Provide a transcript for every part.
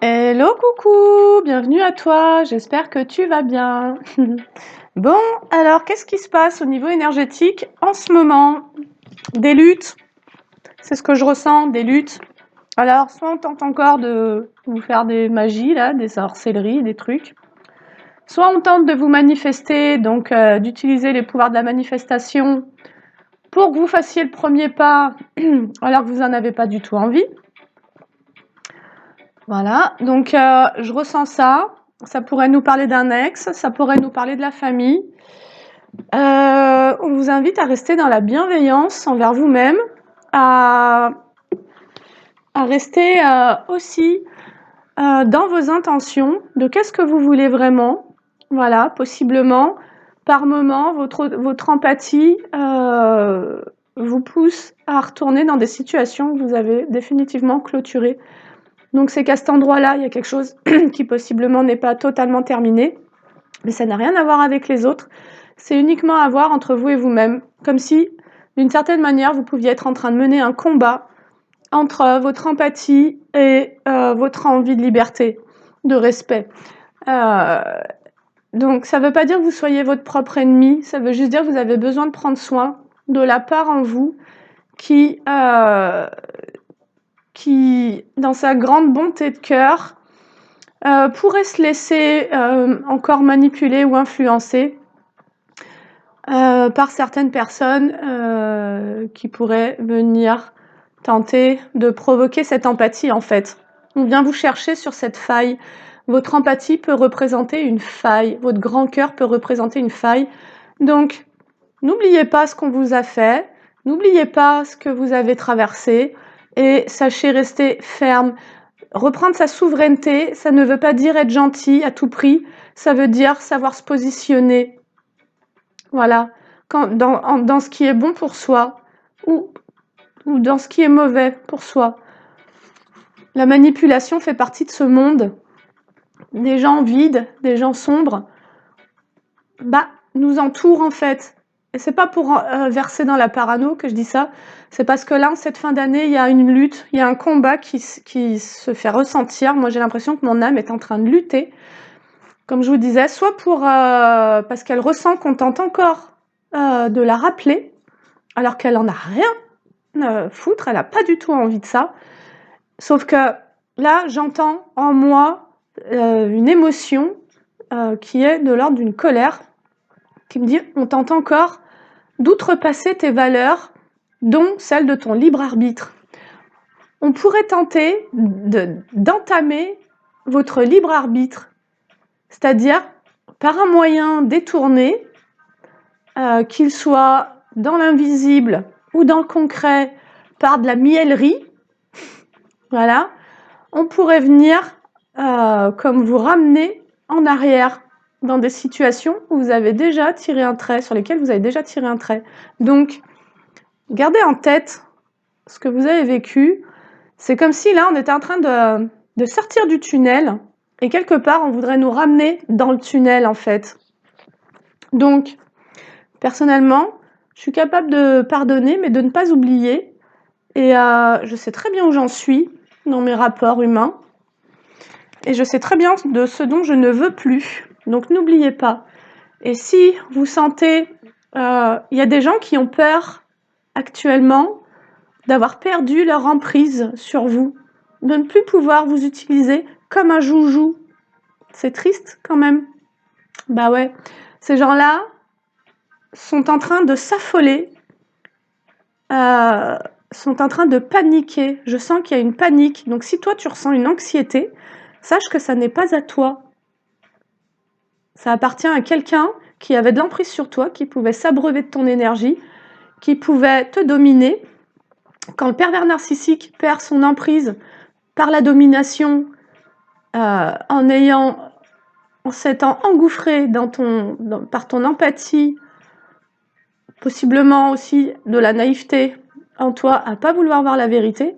Hello, coucou, bienvenue à toi, j'espère que tu vas bien. Bon, alors qu'est-ce qui se passe au niveau énergétique en ce moment? Des luttes, c'est ce que je ressens, des luttes. Alors, soit on tente encore de vous faire des magies, là, des sorcelleries, des trucs, soit on tente de vous manifester, donc d'utiliser les pouvoirs de la manifestation pour que vous fassiez le premier pas alors que vous n'en avez pas du tout envie. Voilà, donc je ressens ça. Ça pourrait nous parler d'un ex, ça pourrait nous parler de la famille. On vous invite à rester dans la bienveillance envers vous-même, à, à rester aussi dans vos intentions de qu'est-ce que vous voulez vraiment. Voilà, possiblement, par moment, votre empathie vous pousse à retourner dans des situations que vous avez définitivement clôturées. Donc c'est qu'à cet endroit-là, il y a quelque chose qui possiblement n'est pas totalement terminé, mais ça n'a rien à voir avec les autres. C'est uniquement à voir entre vous et vous-même, comme si, d'une certaine manière, vous pouviez être en train de mener un combat entre votre empathie et votre envie de liberté, de respect. Euh, donc ça ne veut pas dire que vous soyez votre propre ennemi, ça veut juste dire que vous avez besoin de prendre soin de la part en vous qui, dans sa grande bonté de cœur, pourrait se laisser encore manipuler ou influencer par certaines personnes qui pourraient venir tenter de provoquer cette empathie en fait. On vient vous chercher sur cette faille. Votre empathie peut représenter une faille, votre grand cœur peut représenter une faille. Donc, n'oubliez pas ce qu'on vous a fait, n'oubliez pas ce que vous avez traversé et sachez rester ferme. Reprendre sa souveraineté, ça ne veut pas dire être gentil à tout prix, ça veut dire savoir se positionner. Voilà, dans ce qui est bon pour soi ou dans ce qui est mauvais pour soi. La manipulation fait partie de ce monde. Des gens vides, des gens sombres, nous entourent en fait. Et c'est pas pour verser dans la parano que je dis ça, c'est parce que là, en cette fin d'année, il y a une lutte, il y a un combat qui se fait ressentir. Moi, j'ai l'impression que mon âme est en train de lutter, comme je vous disais, soit parce qu'elle ressent qu'on tente encore de la rappeler, alors qu'elle en a rien foutre, elle a pas du tout envie de ça. Sauf que là, j'entends en moi une émotion qui est de l'ordre d'une colère, qui me dit on tente encore d'outrepasser tes valeurs, dont celle de ton libre arbitre. On pourrait tenter d'entamer votre libre arbitre, c'est-à-dire par un moyen détourné, qu'il soit dans l'invisible ou dans le concret, par de la mielerie, voilà, on pourrait venir comme vous ramener en arrière dans des situations où vous avez déjà tiré un trait, sur lesquelles vous avez déjà tiré un trait. Donc, gardez en tête ce que vous avez vécu. C'est comme si là, on était en train de sortir du tunnel et quelque part, on voudrait nous ramener dans le tunnel, en fait. Donc, personnellement, je suis capable de pardonner, mais de ne pas oublier. Et je sais très bien où j'en suis dans mes rapports humains. Et je sais très bien de ce dont je ne veux plus. Donc, n'oubliez pas. Et si vous sentez... Il y a des gens qui ont peur actuellement d'avoir perdu leur emprise sur vous, de ne plus pouvoir vous utiliser comme un joujou. C'est triste quand même. Bah ouais, ces gens-là sont en train de s'affoler, sont en train de paniquer. Je sens qu'il y a une panique. Donc si toi tu ressens une anxiété, sache que ça n'est pas à toi. Ça appartient à quelqu'un qui avait de l'emprise sur toi, qui pouvait s'abreuver de ton énergie, qui pouvait te dominer. Quand le pervers narcissique perd son emprise par la domination, en s'étant engouffré par ton empathie, possiblement aussi de la naïveté en toi à pas vouloir voir la vérité.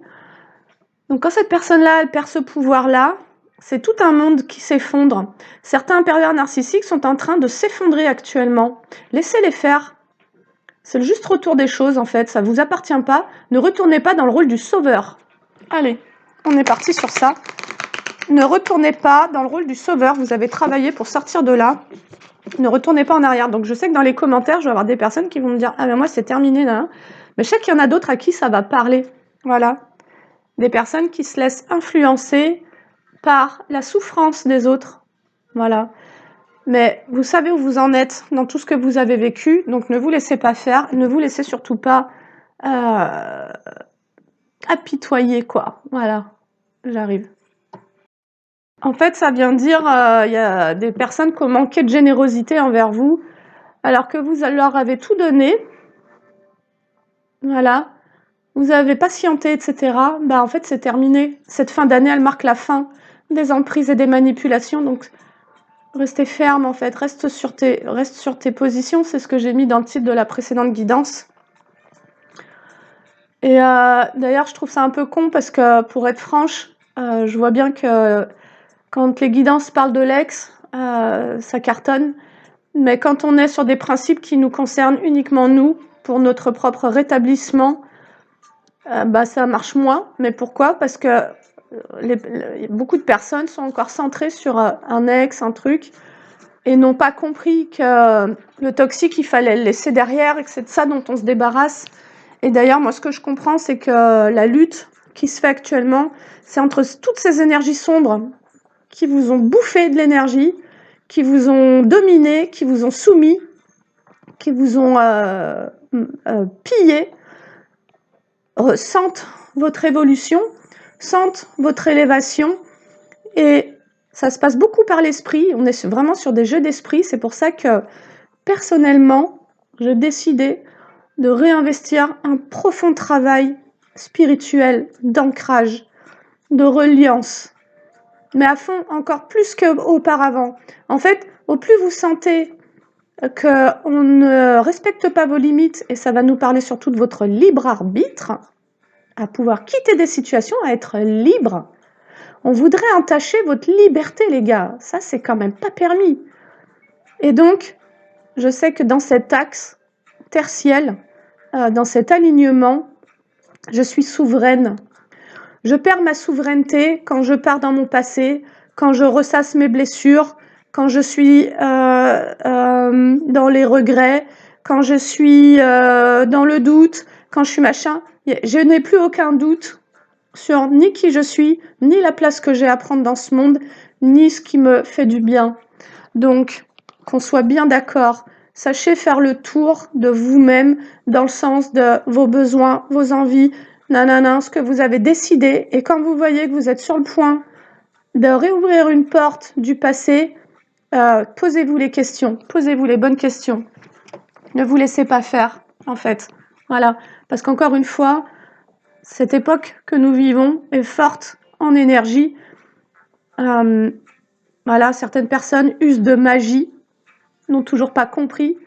Donc quand cette personne-là, elle perd ce pouvoir-là, c'est tout un monde qui s'effondre. Certains pervers narcissiques sont en train de s'effondrer actuellement. Laissez-les faire. C'est le juste retour des choses en fait, ça vous appartient pas. Ne retournez pas dans le rôle du sauveur. Allez, on est parti sur ça. ne retournez pas dans le rôle du sauveur. Vous avez travaillé pour sortir de là. Ne retournez pas en arrière. Donc, je sais que dans les commentaires, je vais avoir des personnes qui vont me dire « Ah, mais moi, c'est terminé, là. » Mais je sais qu'il y en a d'autres à qui ça va parler. Voilà. Des personnes qui se laissent influencer par la souffrance des autres. Voilà. Mais vous savez où vous en êtes dans tout ce que vous avez vécu, donc ne vous laissez pas faire. Ne vous laissez surtout pas apitoyer, quoi. Voilà. J'arrive. En fait, ça vient dire il y a des personnes qui ont manqué de générosité envers vous, alors que vous leur avez tout donné. Voilà. Vous avez patienté, etc. Bah, en fait, c'est terminé. Cette fin d'année, elle marque la fin des emprises et des manipulations. Donc, restez ferme, en fait. Reste sur tes positions. C'est ce que j'ai mis dans le titre de la précédente guidance. Et d'ailleurs, je trouve ça un peu con parce que, pour être franche, je vois bien que quand les guidances parlent de l'ex, ça cartonne. Mais quand on est sur des principes qui nous concernent uniquement nous, pour notre propre rétablissement, bah, ça marche moins. Mais pourquoi? Parce que beaucoup de personnes sont encore centrées sur un ex, un truc, et n'ont pas compris que le toxique, il fallait le laisser derrière et que c'est de ça dont on se débarrasse. Et d'ailleurs, moi, ce que je comprends, c'est que la lutte qui se fait actuellement, c'est entre toutes ces énergies sombres qui vous ont bouffé de l'énergie, qui vous ont dominé, qui vous ont soumis, qui vous ont pillé, sentent votre évolution, sentent votre élévation, et ça se passe beaucoup par l'esprit. On est vraiment sur des jeux d'esprit. C'est pour ça que, personnellement, j'ai décidé de réinvestir un profond travail spirituel, d'ancrage, de reliance, mais à fond encore plus qu'auparavant. En fait, au plus vous sentez qu'on ne respecte pas vos limites, et ça va nous parler surtout de votre libre arbitre, à pouvoir quitter des situations, à être libre. On voudrait entacher votre liberté, les gars. Ça, c'est quand même pas permis. Et donc, je sais que dans cet axe tertiel, dans cet alignement, je suis souveraine. Je perds ma souveraineté quand je pars dans mon passé, quand je ressasse mes blessures, quand je suis dans les regrets, quand je suis dans le doute, quand je suis machin. Je n'ai plus aucun doute sur ni qui je suis, ni la place que j'ai à prendre dans ce monde, ni ce qui me fait du bien. Donc, qu'on soit bien d'accord, sachez faire le tour de vous-même dans le sens de vos besoins, vos envies, nanana, ce que vous avez décidé. Et quand vous voyez que vous êtes sur le point de réouvrir une porte du passé, posez-vous les questions, posez-vous les bonnes questions. Ne vous laissez pas faire, en fait. Voilà. Parce qu'encore une fois, cette époque que nous vivons est forte en énergie. Voilà, certaines personnes usent de magie, n'ont toujours pas compris.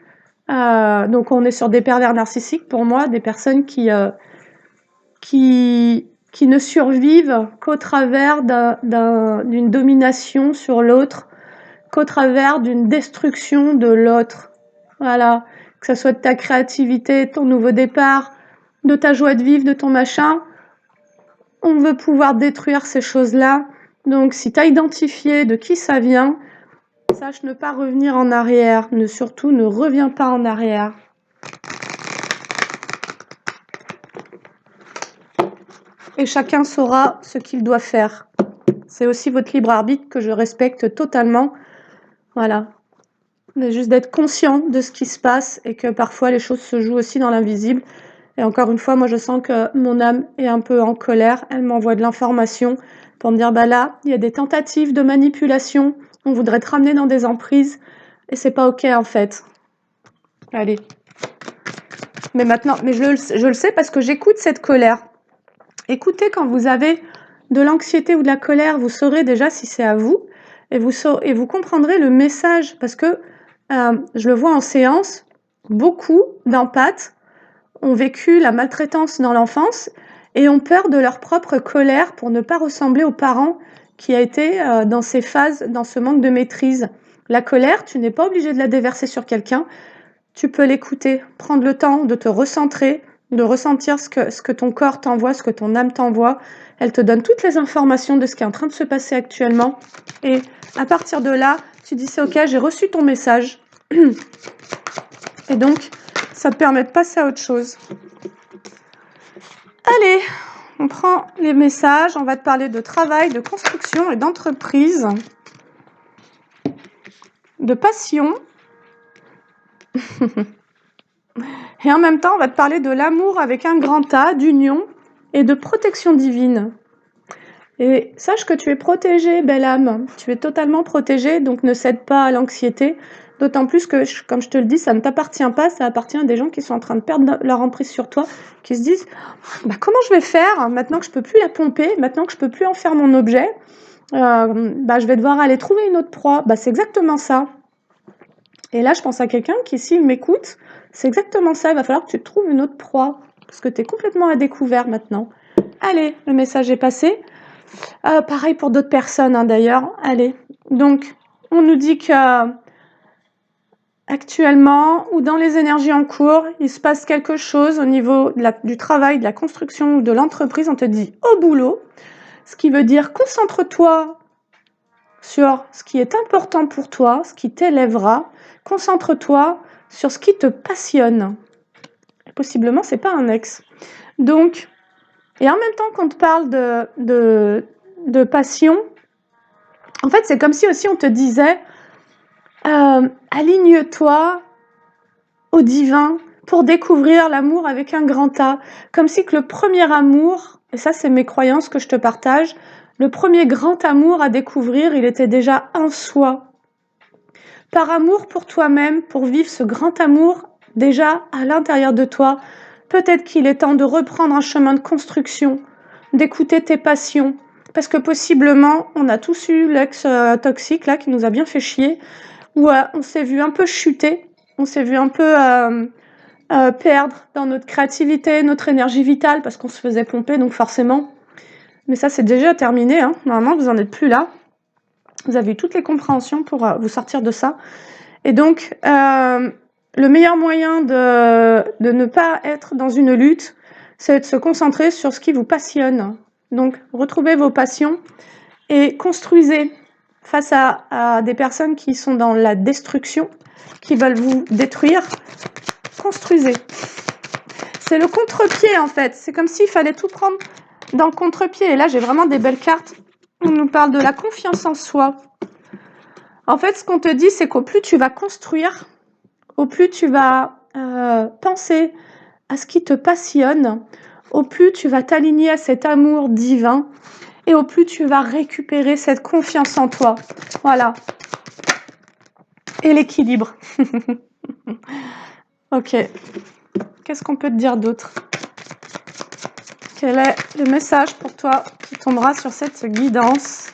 Donc on est sur des pervers narcissiques, pour moi, des personnes qui ne survivent qu'au travers d'une domination sur l'autre, qu'au travers d'une destruction de l'autre. Voilà, que ce soit de ta créativité, ton nouveau départ, de ta joie de vivre, de ton machin. On veut pouvoir détruire ces choses-là. Donc si tu as identifié de qui ça vient, sache ne pas revenir en arrière. Surtout, ne reviens pas en arrière. Et chacun saura ce qu'il doit faire. C'est aussi votre libre arbitre que je respecte totalement. Voilà. Mais juste d'être conscient de ce qui se passe et que parfois les choses se jouent aussi dans l'invisible. Et encore une fois, moi je sens que mon âme est un peu en colère. Elle m'envoie de l'information pour me dire, bah là, il y a des tentatives de manipulation. On voudrait te ramener dans des emprises. Et c'est pas ok en fait. Allez. Mais maintenant, je le sais parce que j'écoute cette colère. Écoutez, quand vous avez de l'anxiété ou de la colère, vous saurez déjà si c'est à vous et vous comprendrez le message parce que je le vois en séance, beaucoup d'empathes ont vécu la maltraitance dans l'enfance et ont peur de leur propre colère pour ne pas ressembler aux parents qui a été dans ces phases, dans ce manque de maîtrise. La colère, tu n'es pas obligé de la déverser sur quelqu'un, tu peux l'écouter, prendre le temps de te recentrer, de ressentir ce que ton corps t'envoie, ce que ton âme t'envoie, Elle te donne toutes les informations de ce qui est en train de se passer actuellement. Et à partir de là, tu dis c'est ok, j'ai reçu ton message. Et donc, ça te permet de passer à autre chose. Allez, on prend les messages. On va te parler de travail, de construction et d'entreprise. De passion. Et en même temps, on va te parler de l'amour avec un grand A, d'union et de protection divine. Et sache que tu es protégée, belle âme. Tu es totalement protégée, donc ne cède pas à l'anxiété. D'autant plus que, comme je te le dis, ça ne t'appartient pas, ça appartient à des gens qui sont en train de perdre leur emprise sur toi, qui se disent bah, comment je vais faire maintenant que je peux plus la pomper, maintenant que je peux plus en faire mon objet, je vais devoir aller trouver une autre proie. Bah, c'est exactement ça. Et là, je pense à quelqu'un qui, s'il m'écoute, c'est exactement ça. Il va falloir que tu trouves une autre proie, parce que tu es complètement à découvert maintenant. Allez, le message est passé. Pareil pour d'autres personnes, hein, d'ailleurs. Allez, donc, on nous dit que actuellement, ou dans les énergies en cours, il se passe quelque chose au niveau du travail, de la construction ou de l'entreprise. On te dit au boulot, ce qui veut dire concentre-toi sur ce qui est important pour toi, ce qui t'élèvera. Concentre-toi sur ce qui te passionne. Et possiblement, c'est pas un ex. Donc, et en même temps qu'on te parle de passion, en fait, c'est comme si aussi on te disait aligne-toi au divin pour découvrir l'amour avec un grand A. Comme si que le premier amour, et ça c'est mes croyances que je te partage, le premier grand amour à découvrir, il était déjà en soi. Par amour pour toi-même, pour vivre ce grand amour déjà à l'intérieur de toi, peut-être qu'il est temps de reprendre un chemin de construction, d'écouter tes passions, parce que possiblement, on a tous eu l'ex toxique là qui nous a bien fait chier, où on s'est vu un peu chuter, on s'est vu un peu perdre dans notre créativité, notre énergie vitale, parce qu'on se faisait pomper, donc forcément. Mais ça, c'est déjà terminé, hein. Normalement, vous n'en êtes plus là. Vous avez eu toutes les compréhensions pour vous sortir de ça. Et donc, le meilleur moyen de ne pas être dans une lutte, c'est de se concentrer sur ce qui vous passionne. Donc, retrouvez vos passions et construisez face à des personnes qui sont dans la destruction, qui veulent vous détruire. Construisez. C'est le contre-pied, en fait. C'est comme s'il fallait tout prendre dans le contre-pied. Et là, j'ai vraiment des belles cartes. On nous parle de la confiance en soi. En fait, ce qu'on te dit, c'est qu'au plus tu vas construire, au plus tu vas penser à ce qui te passionne, au plus tu vas t'aligner à cet amour divin et au plus tu vas récupérer cette confiance en toi. Voilà. Et l'équilibre. Ok. Qu'est-ce qu'on peut te dire d'autre? Quel est le message pour toi qui tombera sur cette guidance?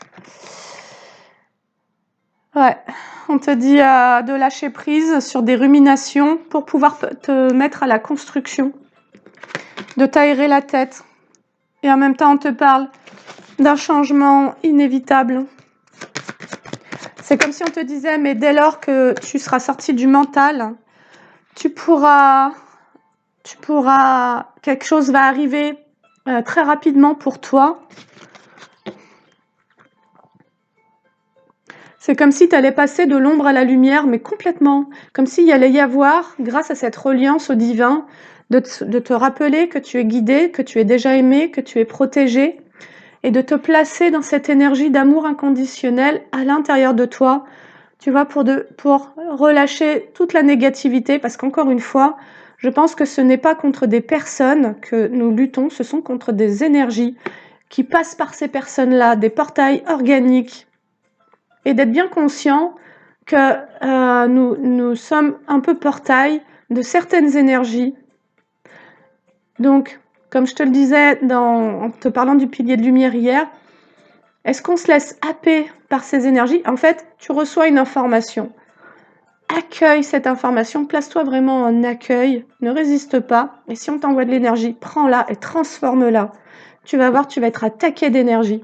Ouais. On te dit de lâcher prise sur des ruminations pour pouvoir te mettre à la construction, de t'aérer la tête. Et en même temps, on te parle d'un changement inévitable. C'est comme si on te disait, mais dès lors que tu seras sorti du mental, quelque chose va arriver très rapidement pour toi. C'est comme si tu allais passer de l'ombre à la lumière, mais complètement. Comme s'il allait y avoir, grâce à cette reliance au divin, de te rappeler que tu es guidé, que tu es déjà aimé, que tu es protégé, et de te placer dans cette énergie d'amour inconditionnel à l'intérieur de toi, tu vois, pour relâcher toute la négativité, parce qu'encore une fois, je pense que ce n'est pas contre des personnes que nous luttons, ce sont contre des énergies qui passent par ces personnes-là, des portails organiques, et d'être bien conscient que nous sommes un peu portail de certaines énergies. Donc, comme je te le disais en te parlant du pilier de lumière hier, est-ce qu'on se laisse happer par ces énergies? En fait, tu reçois une information. Accueille cette information, place-toi vraiment en accueil, ne résiste pas. Et si on t'envoie de l'énergie, prends-la et transforme-la. Tu vas voir, tu vas être attaqué d'énergie.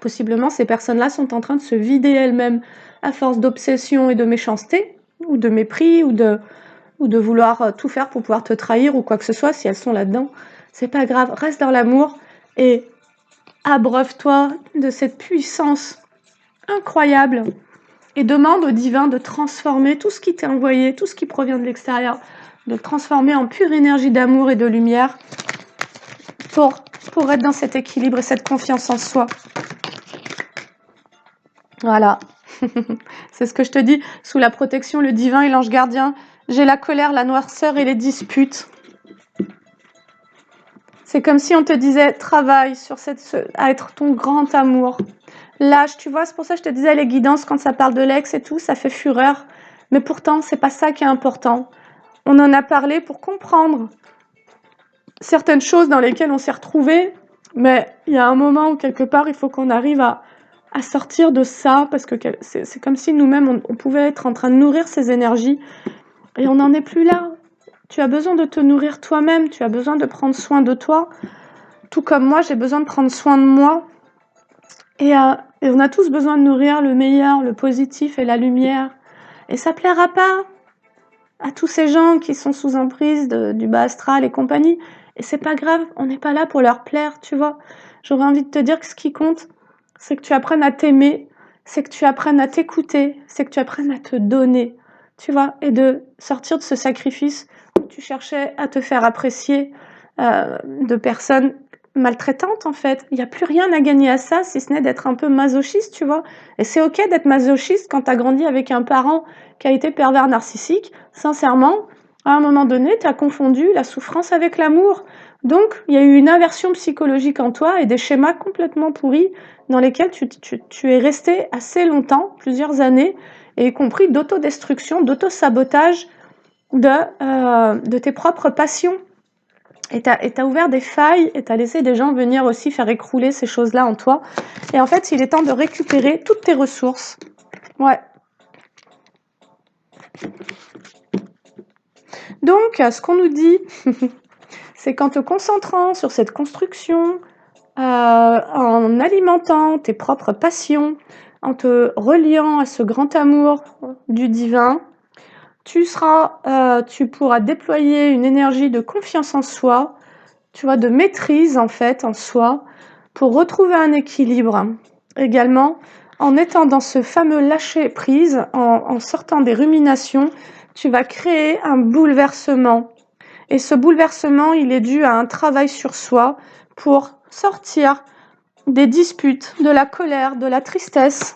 Possiblement, ces personnes-là sont en train de se vider elles-mêmes à force d'obsession et de méchanceté, ou de mépris, ou de vouloir tout faire pour pouvoir te trahir ou quoi que ce soit. Si elles sont là-dedans, c'est pas grave, reste dans l'amour et Abreuve-toi de cette puissance incroyable et demande au divin de transformer tout ce qui t'est envoyé, tout ce qui provient de l'extérieur, de le transformer en pure énergie d'amour et de lumière pour être dans cet équilibre et cette confiance en soi. Voilà. C'est ce que je te dis, sous la protection, le divin et l'ange gardien, j'ai la colère, la noirceur et les disputes. C'est comme si on te disait, travaille sur à être ton grand amour. Lâche, tu vois, c'est pour ça que je te disais, les guidances, quand ça parle de l'ex et tout, ça fait fureur. Mais pourtant, c'est pas ça qui est important. On en a parlé pour comprendre certaines choses dans lesquelles on s'est retrouvés, mais il y a un moment où, quelque part, il faut qu'on arrive à sortir de ça, parce que c'est comme si nous-mêmes, on pouvait être en train de nourrir ces énergies, et on n'en est plus là. Tu as besoin de te nourrir toi-même, tu as besoin de prendre soin de toi, tout comme moi, j'ai besoin de prendre soin de moi. Et on a tous besoin de nourrir le meilleur, le positif et la lumière. Et ça plaira pas à tous ces gens qui sont sous emprise du bas astral et compagnie. Et c'est pas grave, on n'est pas là pour leur plaire, tu vois. J'aurais envie de te dire que ce qui compte, c'est que tu apprennes à t'aimer, c'est que tu apprennes à t'écouter, c'est que tu apprennes à te donner, tu vois, et de sortir de ce sacrifice où tu cherchais à te faire apprécier de personnes maltraitantes, en fait. Il n'y a plus rien à gagner à ça, si ce n'est d'être un peu masochiste, tu vois. Et c'est ok d'être masochiste quand tu as grandi avec un parent qui a été pervers narcissique. Sincèrement, à un moment donné, tu as confondu la souffrance avec l'amour. Donc, il y a eu une inversion psychologique en toi et des schémas complètement pourris dans lesquels tu es resté assez longtemps, plusieurs années, et y compris d'autodestruction, d'auto-sabotage de tes propres passions. Et t'as ouvert des failles et t'as laissé des gens venir aussi faire écrouler ces choses-là en toi. Et en fait, il est temps de récupérer toutes tes ressources. Ouais. Donc, ce qu'on nous dit, c'est qu'en te concentrant sur cette construction, en alimentant tes propres passions, en te reliant à ce grand amour du divin, tu pourras déployer une énergie de confiance en soi, tu vois, de maîtrise en fait en soi, pour retrouver un équilibre. Également, en étant dans ce fameux lâcher-prise, en sortant des ruminations, tu vas créer un bouleversement. Et ce bouleversement, il est dû à un travail sur soi pour sortir des disputes, de la colère, de la tristesse.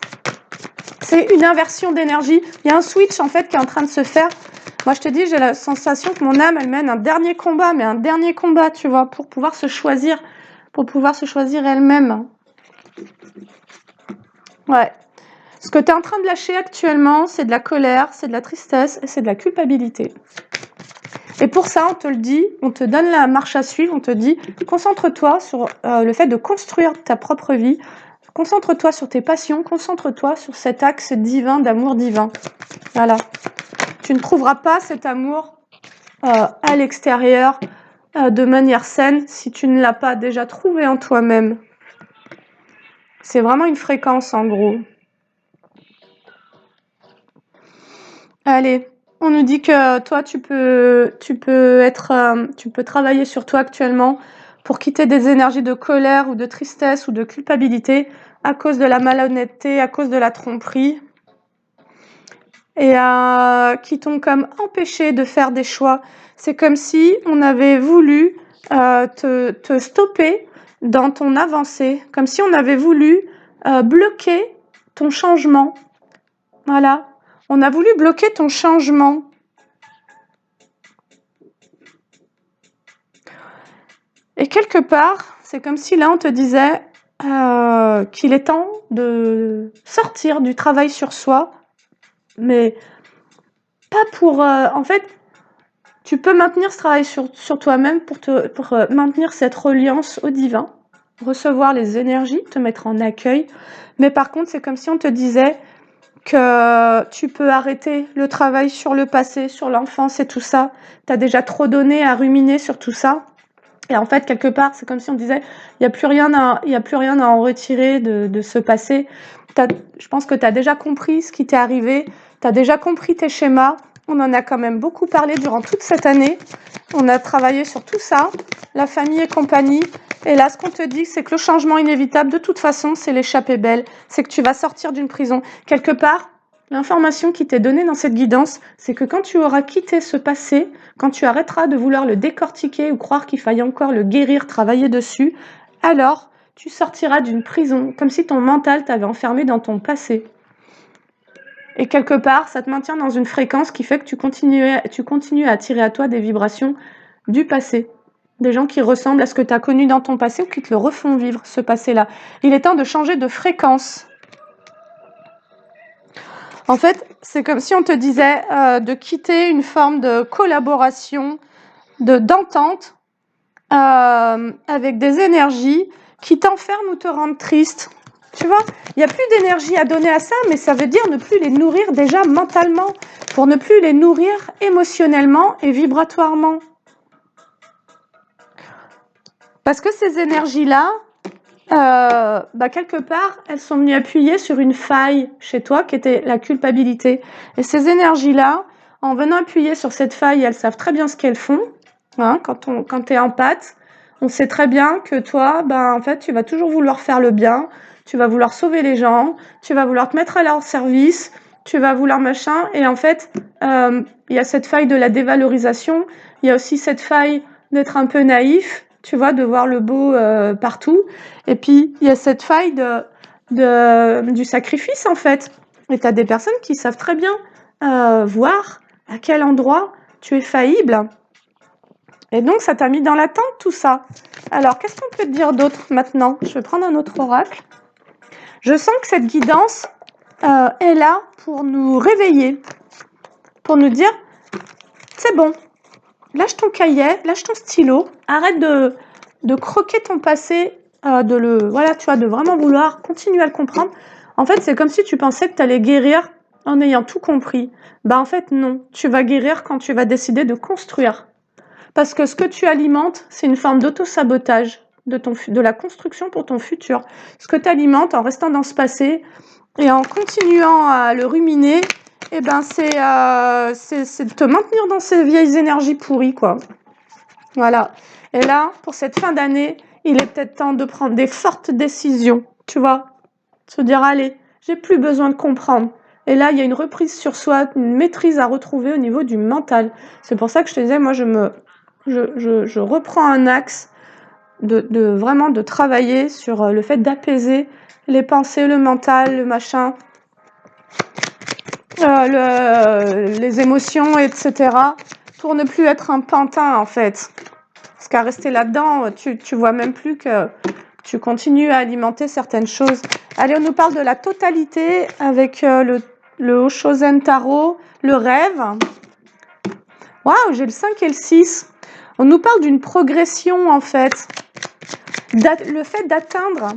C'est une inversion d'énergie. Il y a un switch en fait qui est en train de se faire. Moi, je te dis, j'ai la sensation que mon âme, elle mène un dernier combat, mais un dernier combat, tu vois, pour pouvoir se choisir elle-même. Ouais. Ce que tu es en train de lâcher actuellement, c'est de la colère, c'est de la tristesse et c'est de la culpabilité. Et pour ça, on te le dit, on te donne la marche à suivre, on te dit, concentre-toi sur le fait de construire ta propre vie, concentre-toi sur tes passions, concentre-toi sur cet axe divin, d'amour divin. Voilà. Tu ne trouveras pas cet amour à l'extérieur de manière saine si tu ne l'as pas déjà trouvé en toi-même. C'est vraiment une fréquence en gros. Allez, on nous dit que toi tu peux travailler sur toi actuellement pour quitter des énergies de colère ou de tristesse ou de culpabilité à cause de la malhonnêteté, à cause de la tromperie et qui t'ont comme empêché de faire des choix. C'est comme si on avait voulu te stopper dans ton avancée, comme si on avait voulu bloquer ton changement. Voilà. On a voulu bloquer ton changement. Et quelque part, c'est comme si là on te disait qu'il est temps de sortir du travail sur soi, mais pas pour... en fait, tu peux maintenir ce travail sur toi-même pour maintenir cette reliance au divin, recevoir les énergies, te mettre en accueil, mais par contre, c'est comme si on te disait que tu peux arrêter le travail sur le passé, sur l'enfance et tout ça. Tu as déjà trop donné à ruminer sur tout ça. Et en fait, quelque part, c'est comme si on disait, il n'y a plus rien à en retirer de ce passé. Je pense que tu as déjà compris ce qui t'est arrivé, tu as déjà compris tes schémas, On en a quand même beaucoup parlé durant toute cette année. On a travaillé sur tout ça, la famille et compagnie. Et là, ce qu'on te dit, c'est que le changement inévitable, de toute façon, c'est l'échappée belle. C'est que tu vas sortir d'une prison. Quelque part, l'information qui t'est donnée dans cette guidance, c'est que quand tu auras quitté ce passé, quand tu arrêteras de vouloir le décortiquer ou croire qu'il faille encore le guérir, travailler dessus, alors tu sortiras d'une prison, comme si ton mental t'avait enfermé dans ton passé. Et quelque part, ça te maintient dans une fréquence qui fait que tu continues à attirer à toi des vibrations du passé. Des gens qui ressemblent à ce que tu as connu dans ton passé ou qui te le refont vivre, ce passé-là. Il est temps de changer de fréquence. En fait, c'est comme si on te disait de quitter une forme de collaboration, d'entente avec des énergies qui t'enferment ou te rendent triste. Tu vois, il n'y a plus d'énergie à donner à ça, mais ça veut dire ne plus les nourrir déjà mentalement, pour ne plus les nourrir émotionnellement et vibratoirement. Parce que ces énergies-là, quelque part, elles sont venues appuyer sur une faille chez toi qui était la culpabilité. Et ces énergies-là, en venant appuyer sur cette faille, elles savent très bien ce qu'elles font. Hein, quand tu es empathe, on sait très bien que toi, en fait, tu vas toujours vouloir faire le bien, tu vas vouloir sauver les gens, tu vas vouloir te mettre à leur service, tu vas vouloir machin. Et en fait, il y a cette faille de la dévalorisation, il y a aussi cette faille d'être un peu naïf, tu vois, de voir le beau partout. Et puis, il y a cette faille du sacrifice, en fait. Et tu as des personnes qui savent très bien voir à quel endroit tu es faillible. Et donc, ça t'a mis dans l'attente, tout ça. Alors, qu'est-ce qu'on peut te dire d'autre maintenant? Je vais prendre un autre oracle. Je sens que cette guidance est là pour nous réveiller, pour nous dire, c'est bon, lâche ton cahier, lâche ton stylo, arrête de croquer ton passé, de vraiment vouloir continuer à le comprendre. En fait, c'est comme si tu pensais que tu allais guérir en ayant tout compris. En fait, non. Tu vas guérir quand tu vas décider de construire. Parce que ce que tu alimentes, c'est une forme d'auto-sabotage de la construction pour ton futur. Ce que tu alimentes en restant dans ce passé et en continuant à le ruminer, c'est de te maintenir dans ces vieilles énergies pourries, quoi. Voilà. Et là, pour cette fin d'année, il est peut-être temps de prendre des fortes décisions, tu vois. Se dire, allez, j'ai plus besoin de comprendre. Et là, il y a une reprise sur soi, une maîtrise à retrouver au niveau du mental. C'est pour ça que je te disais, moi, je reprends un axe vraiment de travailler sur le fait d'apaiser les pensées, le mental, le machin, les émotions, etc. pour ne plus être un pantin, en fait. Parce qu'à rester là-dedans, tu vois même plus que tu continues à alimenter certaines choses. Allez, on nous parle de la totalité avec le Oshozen Tarot, le rêve. Waouh, j'ai le 5 et le 6. On nous parle d'une progression, en fait. Le fait d'atteindre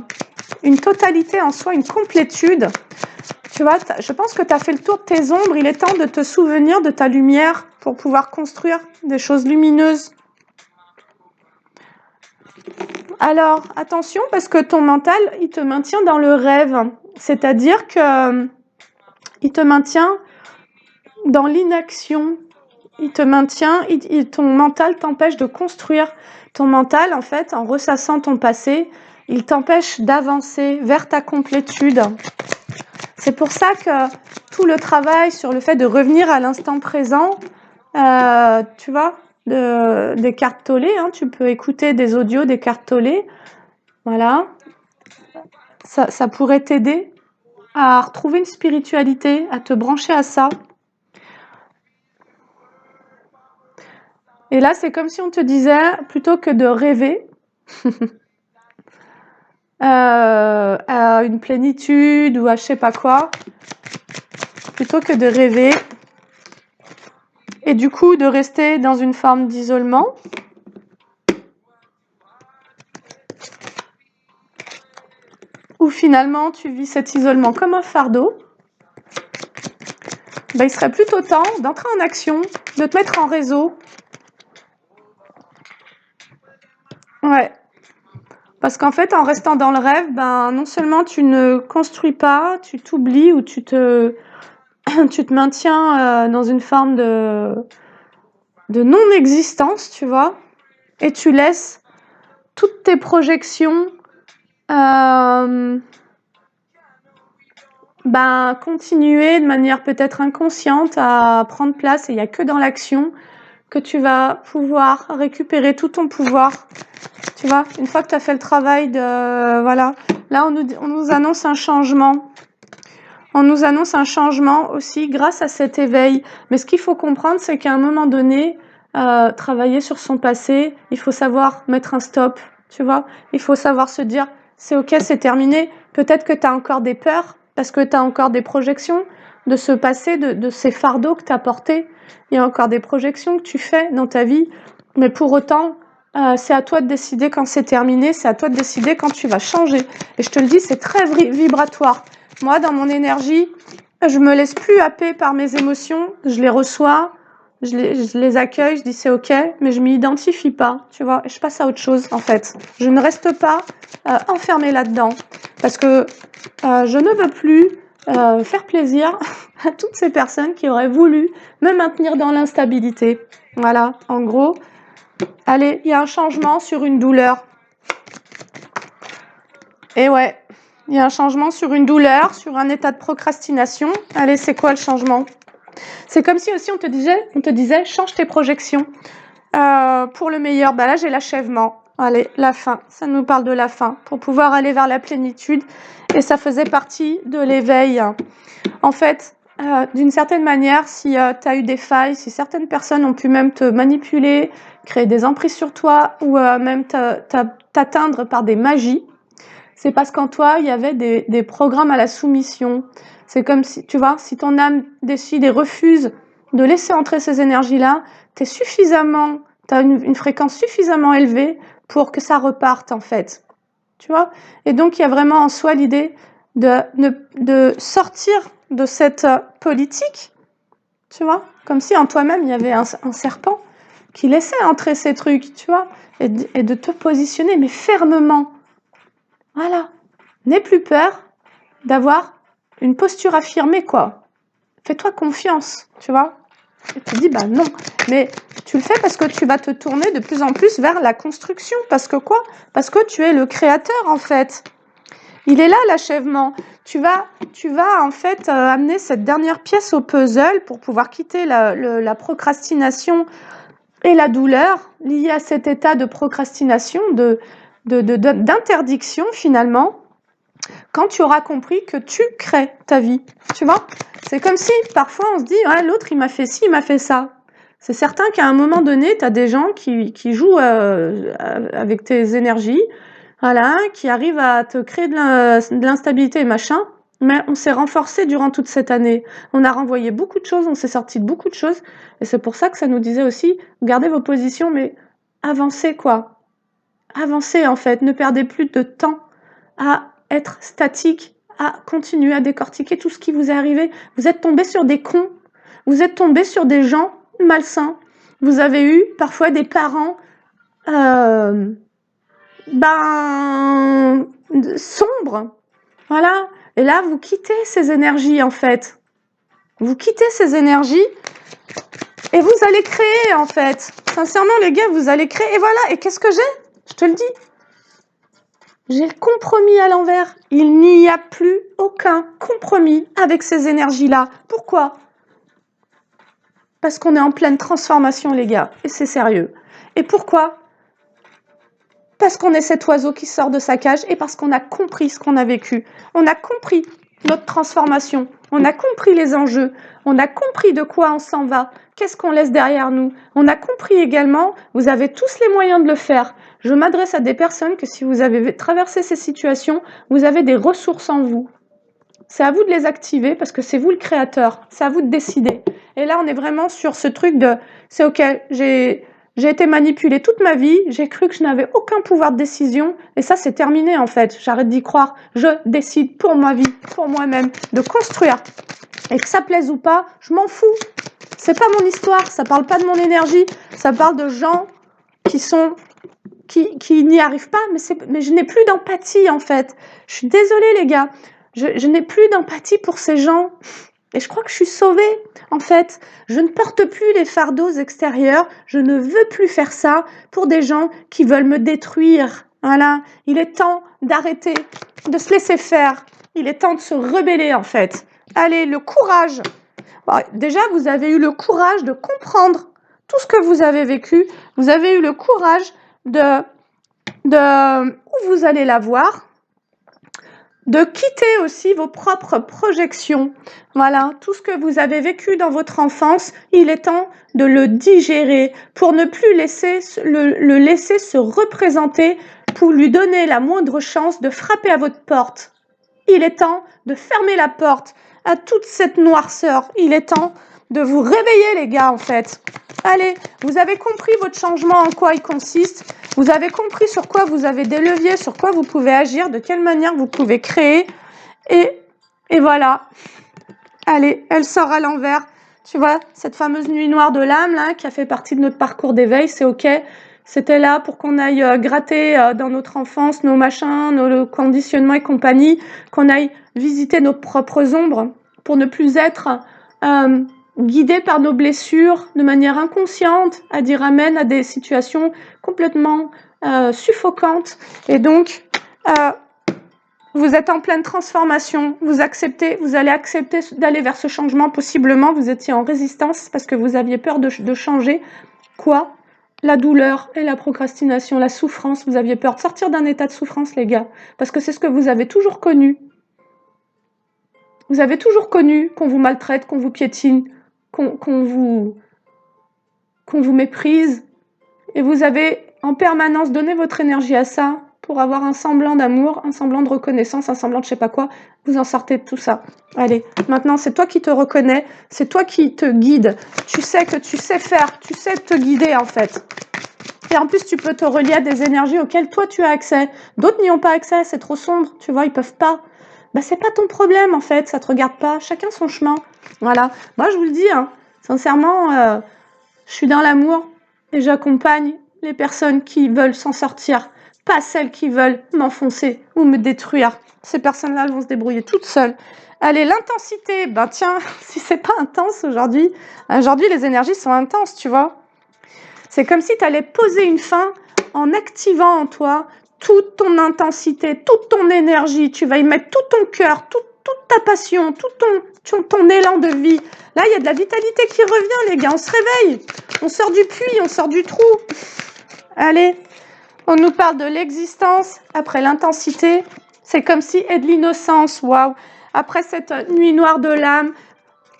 une totalité en soi, une complétude. Tu vois, je pense que tu as fait le tour de tes ombres. Il est temps de te souvenir de ta lumière pour pouvoir construire des choses lumineuses. Alors, attention, parce que ton mental, il te maintient dans le rêve. C'est-à-dire que il te maintient dans l'inaction. Il te maintient, ton mental t'empêche de construire. Ton mental, en fait, en ressassant ton passé, il t'empêche d'avancer vers ta complétude. C'est pour ça que tout le travail sur le fait de revenir à l'instant présent, tu vois, des cartes tollées, hein, tu peux écouter des audios des cartes tollées, voilà, ça pourrait t'aider à retrouver une spiritualité, à te brancher à ça. Et là, c'est comme si on te disait, plutôt que de rêver à une plénitude ou à je sais pas quoi, plutôt que de rêver et du coup de rester dans une forme d'isolement, où finalement tu vis cet isolement comme un fardeau, il serait plutôt temps d'entrer en action, de te mettre en réseau. Ouais. Parce qu'en fait, en restant dans le rêve, non seulement tu ne construis pas, tu t'oublies ou tu te tu te maintiens dans une forme de non-existence, tu vois, et tu laisses toutes tes projections continuer de manière peut-être inconsciente à prendre place, et il n'y a que dans l'action que tu vas pouvoir récupérer tout ton pouvoir. Tu vois, une fois que tu as fait le travail de... Voilà, là on nous annonce un changement. On nous annonce un changement aussi grâce à cet éveil. Mais ce qu'il faut comprendre, c'est qu'à un moment donné, travailler sur son passé, il faut savoir mettre un stop, tu vois. Il faut savoir se dire, c'est ok, c'est terminé. Peut-être que tu as encore des peurs, parce que tu as encore des projections de ce passé, de ces fardeaux que tu as portés. Il y a encore des projections que tu fais dans ta vie. Mais pour autant, c'est à toi de décider quand c'est terminé, c'est à toi de décider quand tu vas changer. Et je te le dis, c'est très vibratoire. Moi, dans mon énergie, je me laisse plus happer par mes émotions, je les reçois, je les accueille, je dis c'est ok, mais je m'y identifie pas, tu vois, et je passe à autre chose en fait. Je ne reste pas enfermée là-dedans, parce que je ne veux plus faire plaisir à toutes ces personnes qui auraient voulu me maintenir dans l'instabilité. Voilà, en gros, allez, il y a un changement sur une douleur. Et ouais, il y a un changement sur une douleur, sur un état de procrastination. Allez, c'est quoi le changement? C'est comme si aussi on te disait, change tes projections pour le meilleur. Bah là, j'ai l'achèvement. Allez, la fin. Ça nous parle de la fin pour pouvoir aller vers la plénitude. Et ça faisait partie de l'éveil. En fait, d'une certaine manière, si tu as eu des failles, si certaines personnes ont pu même te manipuler, créer des emprises sur toi ou même t'atteindre par des magies, c'est parce qu'en toi, il y avait des programmes à la soumission. C'est comme si, tu vois, si ton âme décide et refuse de laisser entrer ces énergies-là, t'as une fréquence suffisamment élevée pour que ça reparte, en fait. Tu vois? Et donc, il y a vraiment en soi l'idée de sortir de cette politique, tu vois? Comme si en toi-même, il y avait un serpent qui laissait entrer ces trucs, tu vois? Et de te positionner, mais fermement. Voilà. N'aie plus peur d'avoir une posture affirmée, quoi. Fais-toi confiance, tu vois. Et tu dis, bah non. Mais tu le fais parce que tu vas te tourner de plus en plus vers la construction. Parce que quoi? Parce que tu es le créateur, en fait. Il est là, l'achèvement. Tu vas en fait amener cette dernière pièce au puzzle pour pouvoir quitter la procrastination et la douleur liée à cet état de procrastination, d'interdiction finalement, quand tu auras compris que tu crées ta vie, tu vois. C'est comme si parfois on se dit ouais, l'autre il m'a fait ci, il m'a fait ça. C'est certain qu'à un moment donné, tu as des gens qui jouent avec tes énergies, voilà, qui arrivent à te créer de l'instabilité et machin, mais on s'est renforcé durant toute cette année. On a renvoyé beaucoup de choses, on s'est sorti de beaucoup de choses, et c'est pour ça que ça nous disait aussi, gardez vos positions, mais avancez quoi. Avancez en fait, ne perdez plus de temps à être statique, à continuer à décortiquer tout ce qui vous est arrivé. Vous êtes tombé sur des cons, vous êtes tombé sur des gens malsains, vous avez eu parfois des parents sombres, voilà. Et là, vous quittez ces énergies en fait. Vous quittez ces énergies et vous allez créer en fait. Sincèrement les gars, vous allez créer. Et voilà, et qu'est-ce que j'ai? Je te le dis. J'ai le compromis à l'envers. Il n'y a plus aucun compromis avec ces énergies-là. Pourquoi? Parce qu'on est en pleine transformation, les gars. Et c'est sérieux. Et pourquoi? Parce qu'on est cet oiseau qui sort de sa cage et parce qu'on a compris ce qu'on a vécu. On a compris notre transformation. On a compris les enjeux. On a compris de quoi on s'en va. Qu'est-ce qu'on laisse derrière nous? On a compris également, vous avez tous les moyens de le faire. Je m'adresse à des personnes que si vous avez traversé ces situations, vous avez des ressources en vous. C'est à vous de les activer parce que c'est vous le créateur. C'est à vous de décider. Et là, on est vraiment sur ce truc de c'est ok, j'ai été manipulée toute ma vie, j'ai cru que je n'avais aucun pouvoir de décision et ça c'est terminé en fait. J'arrête d'y croire. Je décide pour ma vie, pour moi-même, de construire. Et que ça plaise ou pas, je m'en fous. C'est pas mon histoire, ça parle pas de mon énergie, ça parle de gens qui n'y arrivent pas, mais je n'ai plus d'empathie en fait. Je suis désolée les gars, je n'ai plus d'empathie pour ces gens Et je crois que je suis sauvée, en fait. Je ne porte plus les fardeaux extérieurs. Je ne veux plus faire ça pour des gens qui veulent me détruire. Voilà. Il est temps d'arrêter, de se laisser faire. Il est temps de se rebeller, en fait. Allez, le courage. Bon, déjà, vous avez eu le courage de comprendre tout ce que vous avez vécu. Vous avez eu le courage de où vous allez la voir, de quitter aussi vos propres projections. Voilà, tout ce que vous avez vécu dans votre enfance, il est temps de le digérer pour ne plus laisser le laisser se représenter, pour lui donner la moindre chance de frapper à votre porte. Il est temps de fermer la porte à toute cette noirceur. Il est temps de vous réveiller, les gars, en fait. Allez, vous avez compris votre changement, en quoi il consiste. Vous avez compris sur quoi vous avez des leviers, sur quoi vous pouvez agir, de quelle manière vous pouvez créer. Et voilà. Allez, elle sort à l'envers. Tu vois, cette fameuse nuit noire de l'âme, là, qui a fait partie de notre parcours d'éveil, c'est OK. C'était là pour qu'on aille gratter dans notre enfance nos machins, nos conditionnements et compagnie, qu'on aille visiter nos propres ombres pour ne plus être guidé par nos blessures de manière inconsciente, à dire amen à des situations complètement suffocantes. Et donc, vous êtes en pleine transformation, vous allez accepter d'aller vers ce changement. Possiblement, vous étiez en résistance parce que vous aviez peur de changer. Quoi? La douleur et la procrastination, la souffrance. Vous aviez peur de sortir d'un état de souffrance, les gars, parce que c'est ce que vous avez toujours connu. Vous avez toujours connu qu'on vous maltraite, qu'on vous piétine, qu'on vous méprise. Et vous avez en permanence donné votre énergie à ça pour avoir un semblant d'amour, un semblant de reconnaissance, un semblant de je sais pas quoi. Vous en sortez de tout ça. Allez, maintenant c'est toi qui te reconnais, c'est toi qui te guide. Tu sais que tu sais faire, tu sais te guider en fait. Et en plus, tu peux te relier à des énergies auxquelles toi tu as accès. D'autres n'y ont pas accès, c'est trop sombre, tu vois, ils peuvent pas. Bah c'est pas ton problème en fait, ça te regarde pas, chacun son chemin. Voilà. Moi je vous le dis, hein, sincèrement, je suis dans l'amour et j'accompagne les personnes qui veulent s'en sortir, pas celles qui veulent m'enfoncer ou me détruire. Ces personnes-là, elles vont se débrouiller toutes seules. Allez, l'intensité, ben tiens, si c'est pas intense aujourd'hui les énergies sont intenses, tu vois. C'est comme si tu allais poser une fin en activant en toi toute ton intensité, toute ton énergie. Tu vas y mettre tout ton cœur, toute ta passion, tout ton élan de vie. Là, il y a de la vitalité qui revient, les gars. On se réveille. On sort du puits, on sort du trou. Allez, on nous parle de l'existence après l'intensité. C'est comme si, et de l'innocence, waouh. Après cette nuit noire de l'âme,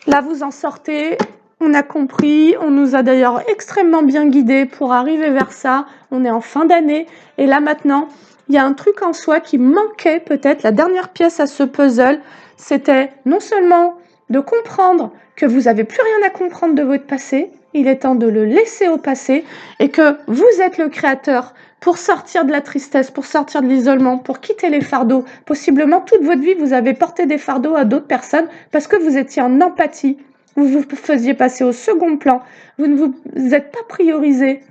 là, vous en sortez. On a compris, on nous a d'ailleurs extrêmement bien guidés pour arriver vers ça. On est en fin d'année. Et là, maintenant, il y a un truc en soi qui manquait peut-être. La dernière pièce à ce puzzle, c'était non seulement de comprendre que vous n'avez plus rien à comprendre de votre passé, il est temps de le laisser au passé, et que vous êtes le créateur pour sortir de la tristesse, pour sortir de l'isolement, pour quitter les fardeaux. Possiblement, toute votre vie, vous avez porté des fardeaux à d'autres personnes parce que vous étiez en empathie. Vous vous faisiez passer au second plan. Vous ne vous êtes pas priorisé.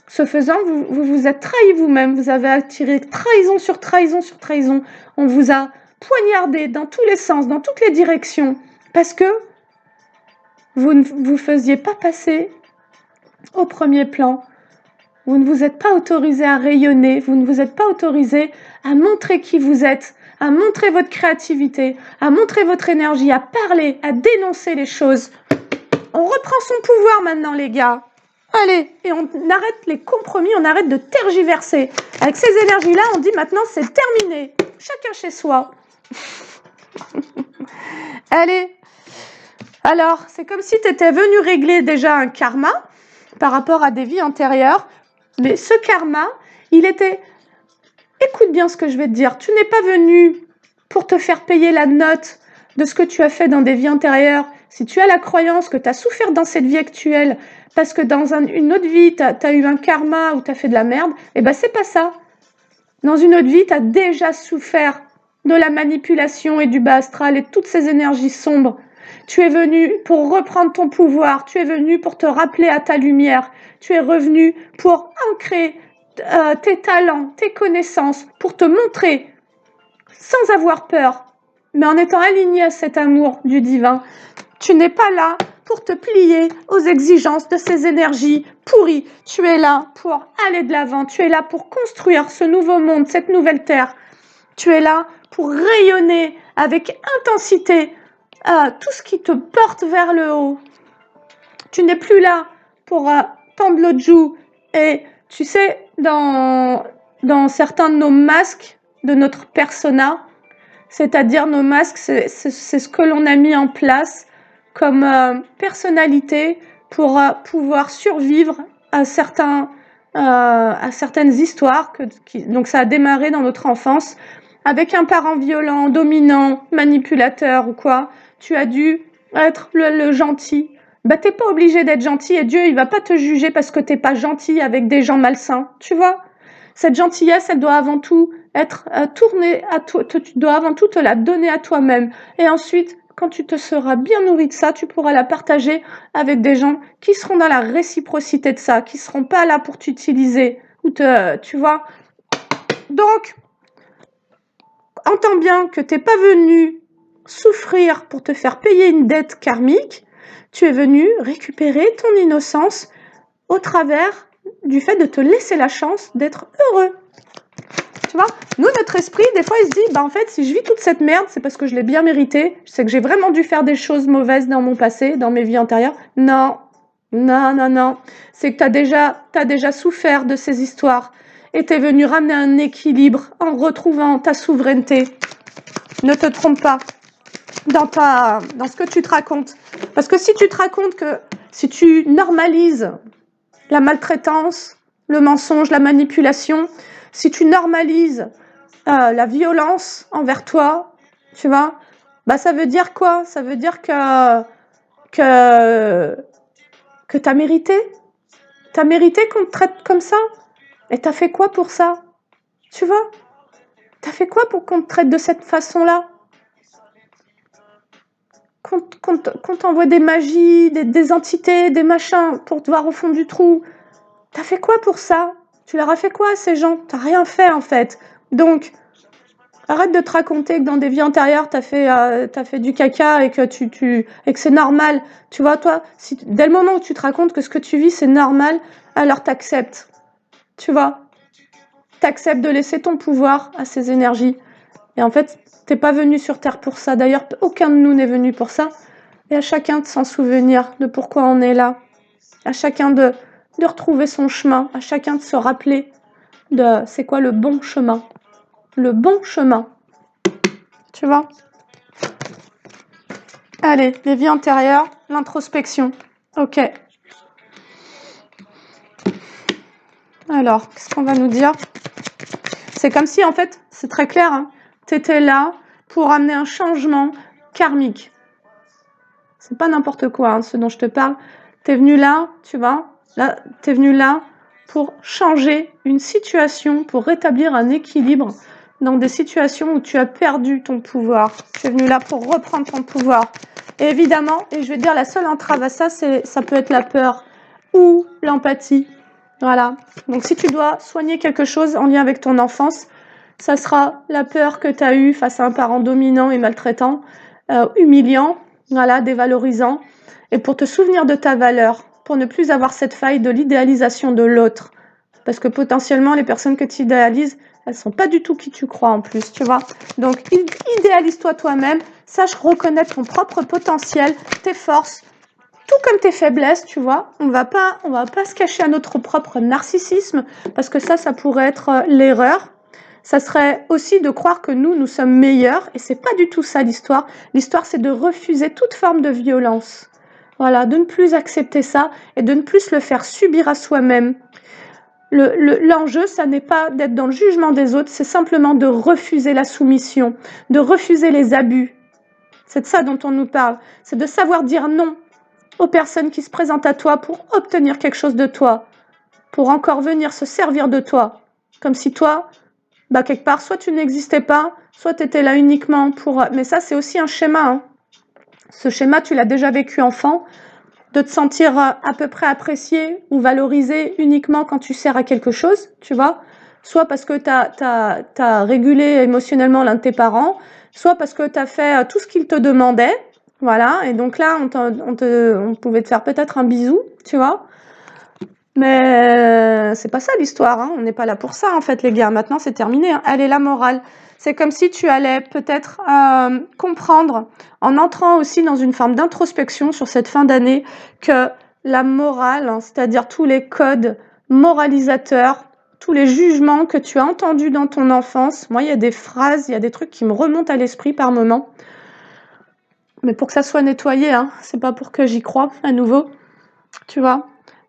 Ce faisant, vous vous êtes trahi vous-même. Vous avez attiré trahison sur trahison sur trahison. On vous a poignardé dans tous les sens, dans toutes les directions, parce que vous ne vous faisiez pas passer au premier plan. Vous ne vous êtes pas autorisé à rayonner. Vous ne vous êtes pas autorisé à montrer qui vous êtes, à montrer votre créativité, à montrer votre énergie, à parler, à dénoncer les choses. On reprend son pouvoir maintenant, les gars. Allez, et on arrête les compromis, on arrête de tergiverser. Avec ces énergies-là, on dit maintenant, c'est terminé. Chacun chez soi. Allez. Alors, c'est comme si tu étais venu régler déjà un karma par rapport à des vies antérieures. Mais ce karma, il était... Écoute bien ce que je vais te dire. Tu n'es pas venu pour te faire payer la note de ce que tu as fait dans des vies antérieures. Si tu as la croyance que tu as souffert dans cette vie actuelle, parce que dans une autre vie, tu as eu un karma ou tu as fait de la merde, eh ben c'est pas ça. Dans une autre vie, tu as déjà souffert de la manipulation et du bas astral et de toutes ces énergies sombres. Tu es venu pour reprendre ton pouvoir, tu es venu pour te rappeler à ta lumière, tu es revenu pour ancrer tes talents, tes connaissances, pour te montrer sans avoir peur, mais en étant aligné à cet amour du divin. Tu n'es pas là pour te plier aux exigences de ces énergies pourries. Tu es là pour aller de l'avant. Tu es là pour construire ce nouveau monde, cette nouvelle terre. Tu es là pour rayonner avec intensité tout ce qui te porte vers le haut. Tu n'es plus là pour tendre l'autre joue. Et tu sais, dans certains de nos masques, de notre persona, c'est-à-dire nos masques, c'est ce que l'on a mis en place comme personnalité pour pouvoir survivre à certaines histoires. Donc ça a démarré dans notre enfance avec un parent violent, dominant, manipulateur ou quoi. Tu as dû être le gentil. Bah t'es pas obligé d'être gentil et Dieu il va pas te juger parce que t'es pas gentil avec des gens malsains, tu vois. Cette gentillesse, elle doit avant tout être tournée à toi, tu dois avant tout te la donner à toi-même. Et ensuite, quand tu te seras bien nourri de ça, tu pourras la partager avec des gens qui seront dans la réciprocité de ça, qui seront pas là pour t'utiliser ou tu vois. Donc, entends bien que t'es pas venu souffrir pour te faire payer une dette karmique. Tu es venu récupérer ton innocence au travers du fait de te laisser la chance d'être heureux. Tu vois, nous, notre esprit, des fois, il se dit, bah en fait, si je vis toute cette merde, c'est parce que je l'ai bien mérité. Je sais que j'ai vraiment dû faire des choses mauvaises dans mon passé, dans mes vies antérieures. Non, non, non, non. C'est que t'as déjà souffert de ces histoires et t'es venu ramener un équilibre en retrouvant ta souveraineté. Ne te trompe pas dans ce que tu te racontes. Parce que si tu te racontes que si tu normalises la maltraitance, le mensonge, la manipulation, si tu normalises la violence envers toi, tu vois, bah ça veut dire quoi? Ça veut dire que t'as mérité. T'as mérité qu'on te traite comme ça. Et t'as fait quoi pour ça? Tu vois? T'as fait quoi pour qu'on te traite de cette façon-là? Qu'on t'envoie des magies, des entités, des machins pour te voir au fond du trou. T'as fait quoi pour ça? Tu leur as fait quoi à ces gens? T'as rien fait en fait. Donc, arrête de te raconter que dans des vies antérieures, t'as fait du caca et que et que c'est normal. Tu vois, toi, dès le moment où tu te racontes que ce que tu vis, c'est normal, alors t'acceptes. Tu vois? T'acceptes de laisser ton pouvoir à ces énergies. Et en fait, t'es pas venu sur Terre pour ça. D'ailleurs, aucun de nous n'est venu pour ça. Et à chacun de s'en souvenir de pourquoi on est là. À chacun de retrouver son chemin. À chacun de se rappeler de c'est quoi le bon chemin. Le bon chemin. Tu vois? Allez, les vies antérieures, l'introspection. Ok. Alors, qu'est-ce qu'on va nous dire? C'est comme si, en fait, c'est très clair, hein, tu étais là pour amener un changement karmique. C'est pas n'importe quoi, hein, ce dont je te parle. Tu es venu là, tu vois, là, tu es venu là pour changer une situation, pour rétablir un équilibre dans des situations où tu as perdu ton pouvoir. Tu es venu là pour reprendre ton pouvoir. Et évidemment, et je vais te dire, la seule entrave à ça, ça peut être la peur ou l'empathie. Voilà. Donc si tu dois soigner quelque chose en lien avec ton enfance, ça sera la peur que tu as eue face à un parent dominant et maltraitant, humiliant, voilà, dévalorisant. Et pour te souvenir de ta valeur, pour ne plus avoir cette faille de l'idéalisation de l'autre. Parce que potentiellement, les personnes que tu idéalises, elles sont pas du tout qui tu crois en plus, tu vois. Donc, idéalise-toi toi-même, sache reconnaître ton propre potentiel, tes forces, tout comme tes faiblesses, tu vois. On va pas se cacher à notre propre narcissisme, parce que ça pourrait être l'erreur. Ça serait aussi de croire que nous sommes meilleurs, et c'est pas du tout ça l'histoire. L'histoire, c'est de refuser toute forme de violence. Voilà, de ne plus accepter ça, et de ne plus le faire subir à soi-même. L'enjeu, ça n'est pas d'être dans le jugement des autres, c'est simplement de refuser la soumission, de refuser les abus. C'est de ça dont on nous parle. C'est de savoir dire non aux personnes qui se présentent à toi pour obtenir quelque chose de toi, pour encore venir se servir de toi. Comme si toi, bah quelque part, soit tu n'existais pas, soit tu étais là uniquement pour... Mais ça, c'est aussi un schéma. Hein. Ce schéma, tu l'as déjà vécu enfant, de te sentir à peu près apprécié ou valorisé uniquement quand tu sers à quelque chose, tu vois. Soit parce que tu as régulé émotionnellement l'un de tes parents, soit parce que tu as fait tout ce qu'il te demandait, voilà, et donc là, on pouvait te faire peut-être un bisou, tu vois. Mais c'est pas ça l'histoire, hein. On n'est pas là pour ça, en fait, les gars. Maintenant, c'est terminé, hein. Elle est la morale. C'est comme si tu allais peut-être comprendre, en entrant aussi dans une forme d'introspection sur cette fin d'année, que la morale, hein, c'est-à-dire tous les codes moralisateurs, tous les jugements que tu as entendus dans ton enfance. Moi, il y a des phrases, il y a des trucs qui me remontent à l'esprit par moments. Mais pour que ça soit nettoyé, hein, c'est pas pour que j'y croie à nouveau, tu vois.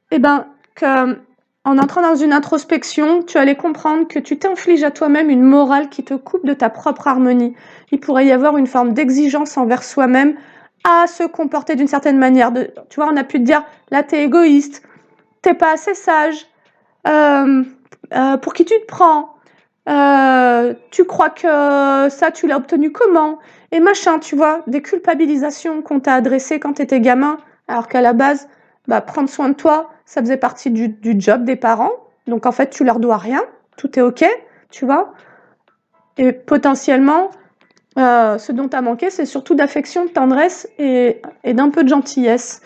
Eh ben, que, en entrant dans une introspection, tu allais comprendre que tu t'infliges à toi-même une morale qui te coupe de ta propre harmonie. Il pourrait y avoir une forme d'exigence envers soi-même à se comporter d'une certaine manière. Tu vois, on a pu te dire, là, t'es égoïste, t'es pas assez sage, pour qui tu te prends, tu crois que ça, tu l'as obtenu comment? Et machin, tu vois, des culpabilisations qu'on t'a adressées quand t'étais gamin, alors qu'à la base, bah, prendre soin de toi, ça faisait partie du job des parents. Donc en fait, tu leur dois rien, tout est ok, tu vois. Et potentiellement, ce dont t'as manqué, c'est surtout d'affection, de tendresse et d'un peu de gentillesse.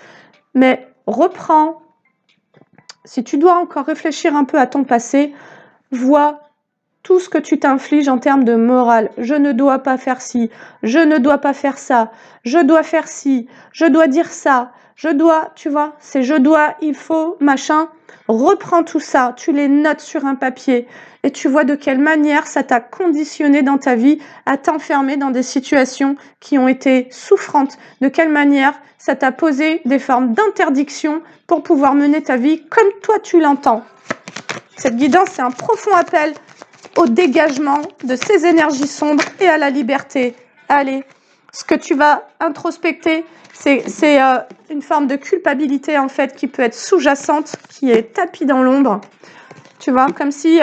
Mais reprends, si tu dois encore réfléchir un peu à ton passé, vois tout ce que tu t'infliges en termes de morale. Je ne dois pas faire ci, je ne dois pas faire ça, je dois faire ci, je dois dire ça, je dois, tu vois, c'est je dois, il faut, machin. Reprends tout ça, tu les notes sur un papier et tu vois de quelle manière ça t'a conditionné dans ta vie à t'enfermer dans des situations qui ont été souffrantes, de quelle manière ça t'a posé des formes d'interdiction pour pouvoir mener ta vie comme toi tu l'entends. Cette guidance, c'est un profond appel au dégagement de ces énergies sombres et à la liberté. Allez, ce que tu vas introspecter, c'est une forme de culpabilité en fait qui peut être sous-jacente, qui est tapie dans l'ombre. Tu vois, comme si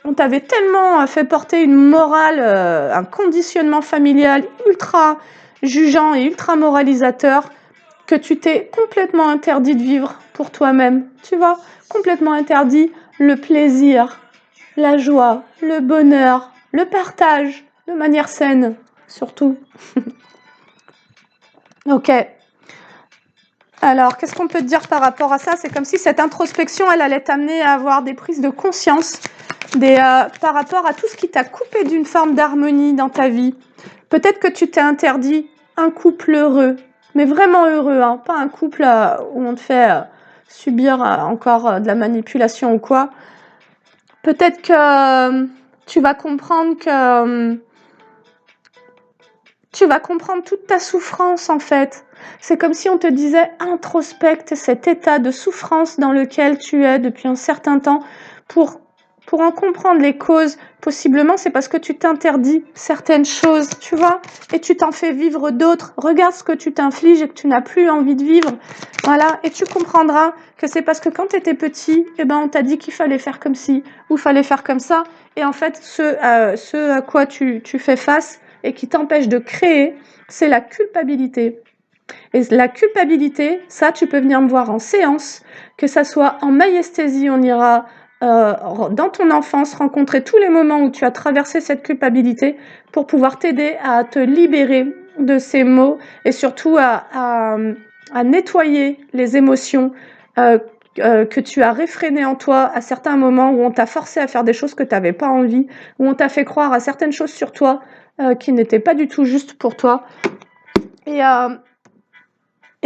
on t'avait tellement fait porter une morale, un conditionnement familial ultra jugeant et ultra moralisateur que tu t'es complètement interdit de vivre pour toi-même. Tu vois, complètement interdit le plaisir, la joie, le bonheur, le partage, de manière saine, surtout. Ok. Alors, qu'est-ce qu'on peut te dire par rapport à ça? C'est comme si cette introspection, elle allait t'amener à avoir des prises de conscience par rapport à tout ce qui t'a coupé d'une forme d'harmonie dans ta vie. Peut-être que tu t'es interdit un couple heureux, mais vraiment heureux, hein, pas un couple où on te fait subir encore de la manipulation ou quoi. Peut-être que tu vas comprendre que tu vas comprendre toute ta souffrance en fait. C'est comme si on te disait introspecte cet état de souffrance dans lequel tu es depuis un certain temps pour en comprendre les causes. Possiblement, c'est parce que tu t'interdis certaines choses, tu vois, et tu t'en fais vivre d'autres. Regarde ce que tu t'infliges et que tu n'as plus envie de vivre. Voilà, et tu comprendras que c'est parce que quand tu étais petit, eh ben, on t'a dit qu'il fallait faire comme ci ou fallait faire comme ça. Et en fait, ce à quoi tu fais face et qui t'empêche de créer, c'est la culpabilité. Et la culpabilité, ça, tu peux venir me voir en séance, que ça soit en maïesthésie, on ira dans ton enfance rencontrer tous les moments où tu as traversé cette culpabilité pour pouvoir t'aider à te libérer de ces mots et surtout à nettoyer les émotions que tu as réfrénées en toi à certains moments où on t'a forcé à faire des choses que tu n'avais pas envie, où on t'a fait croire à certaines choses sur toi qui n'étaient pas du tout justes pour toi. Et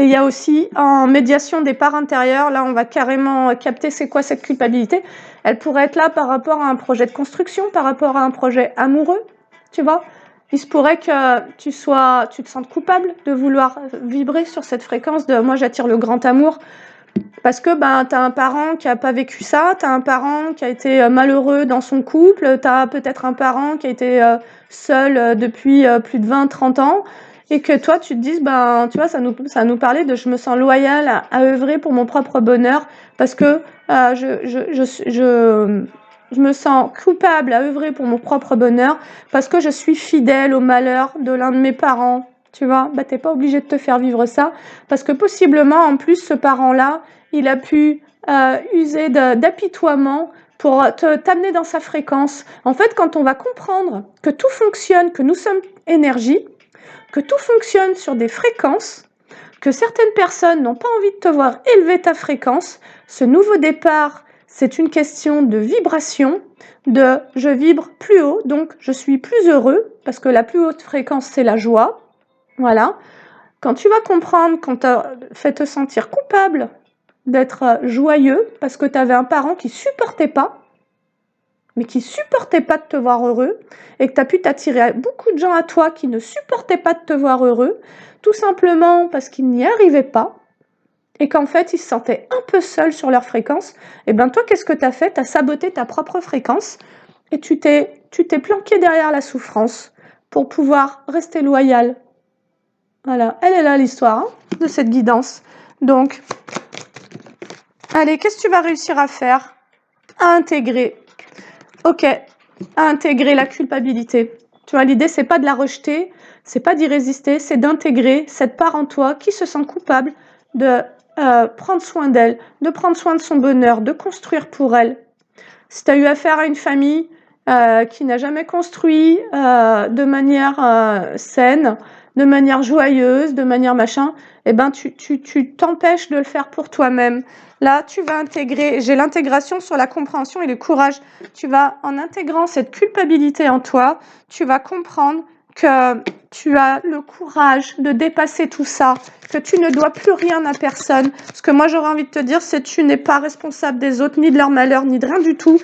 il y a aussi en médiation des parts intérieures, là on va carrément capter c'est quoi cette culpabilité. Elle pourrait être là par rapport à un projet de construction, par rapport à un projet amoureux, tu vois. Il se pourrait que tu te sentes coupable de vouloir vibrer sur cette fréquence de moi j'attire le grand amour. Parce que ben, tu as un parent qui n'a pas vécu ça, tu as un parent qui a été malheureux dans son couple, tu as peut-être un parent qui a été seul depuis plus de 20-30 ans, et que toi tu te dises, ben, tu vois, ça nous parlait de je me sens loyale à œuvrer pour mon propre bonheur, parce que je me sens coupable à œuvrer pour mon propre bonheur, parce que je suis fidèle au malheur de l'un de mes parents. Tu vois, bah, t'es pas obligé de te faire vivre ça, parce que possiblement, en plus, ce parent-là, il a pu user d'apitoiement pour t'amener dans sa fréquence. En fait, quand on va comprendre que tout fonctionne, que nous sommes énergie, que tout fonctionne sur des fréquences, que certaines personnes n'ont pas envie de te voir élever ta fréquence, ce nouveau départ, c'est une question de vibration, de je vibre plus haut, donc je suis plus heureux, parce que la plus haute fréquence, c'est la joie. Voilà. Quand tu vas comprendre qu'on t'a fait te sentir coupable d'être joyeux, parce que tu avais un parent qui supportait pas, mais qui supportait pas de te voir heureux, et que tu as pu t'attirer beaucoup de gens à toi qui ne supportaient pas de te voir heureux, tout simplement parce qu'ils n'y arrivaient pas, et qu'en fait, ils se sentaient un peu seuls sur leur fréquence, et bien toi, qu'est-ce que tu as fait? Tu as saboté ta propre fréquence, et tu t'es planqué derrière la souffrance pour pouvoir rester loyal. Voilà, elle est là l'histoire hein, de cette guidance. Donc, allez, qu'est-ce que tu vas réussir à faire? À intégrer. Ok, à intégrer la culpabilité. Tu vois, l'idée, c'est pas de la rejeter, c'est pas d'y résister, c'est d'intégrer cette part en toi qui se sent coupable de prendre soin d'elle, de prendre soin de son bonheur, de construire pour elle. Si tu as eu affaire à une famille qui n'a jamais construit de manière saine, de manière joyeuse, de manière machin, eh ben tu t'empêches de le faire pour toi-même. Là, tu vas intégrer, j'ai l'intégration sur la compréhension et le courage. Tu vas, en intégrant cette culpabilité en toi, tu vas comprendre que tu as le courage de dépasser tout ça, que tu ne dois plus rien à personne. Ce que moi j'aurais envie de te dire, c'est que tu n'es pas responsable des autres, ni de leur malheur, ni de rien du tout.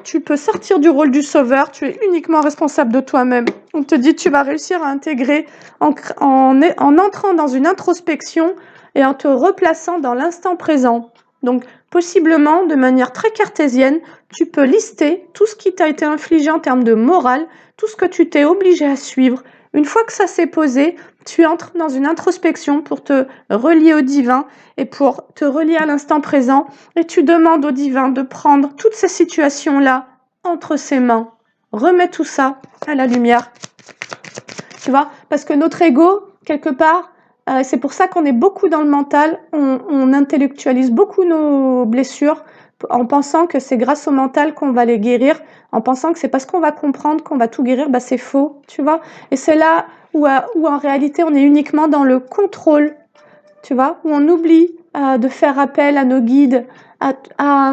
Tu peux sortir du rôle du sauveur, tu es uniquement responsable de toi-même. On te dit tu vas réussir à intégrer en entrant dans une introspection et en te replaçant dans l'instant présent. Donc, possiblement, de manière très cartésienne, tu peux lister tout ce qui t'a été infligé en termes de morale, tout ce que tu t'es obligé à suivre. Une fois que ça s'est posé, tu entres dans une introspection pour te relier au divin et pour te relier à l'instant présent et tu demandes au divin de prendre toutes ces situations-là entre ses mains. Remets tout ça à la lumière. Tu vois, parce que notre ego, quelque part, c'est pour ça qu'on est beaucoup dans le mental, on intellectualise beaucoup nos blessures en pensant que c'est grâce au mental qu'on va les guérir, en pensant que c'est parce qu'on va comprendre qu'on va tout guérir, bah c'est faux, tu vois. Et c'est là où en réalité on est uniquement dans le contrôle, tu vois, où on oublie de faire appel à nos guides, à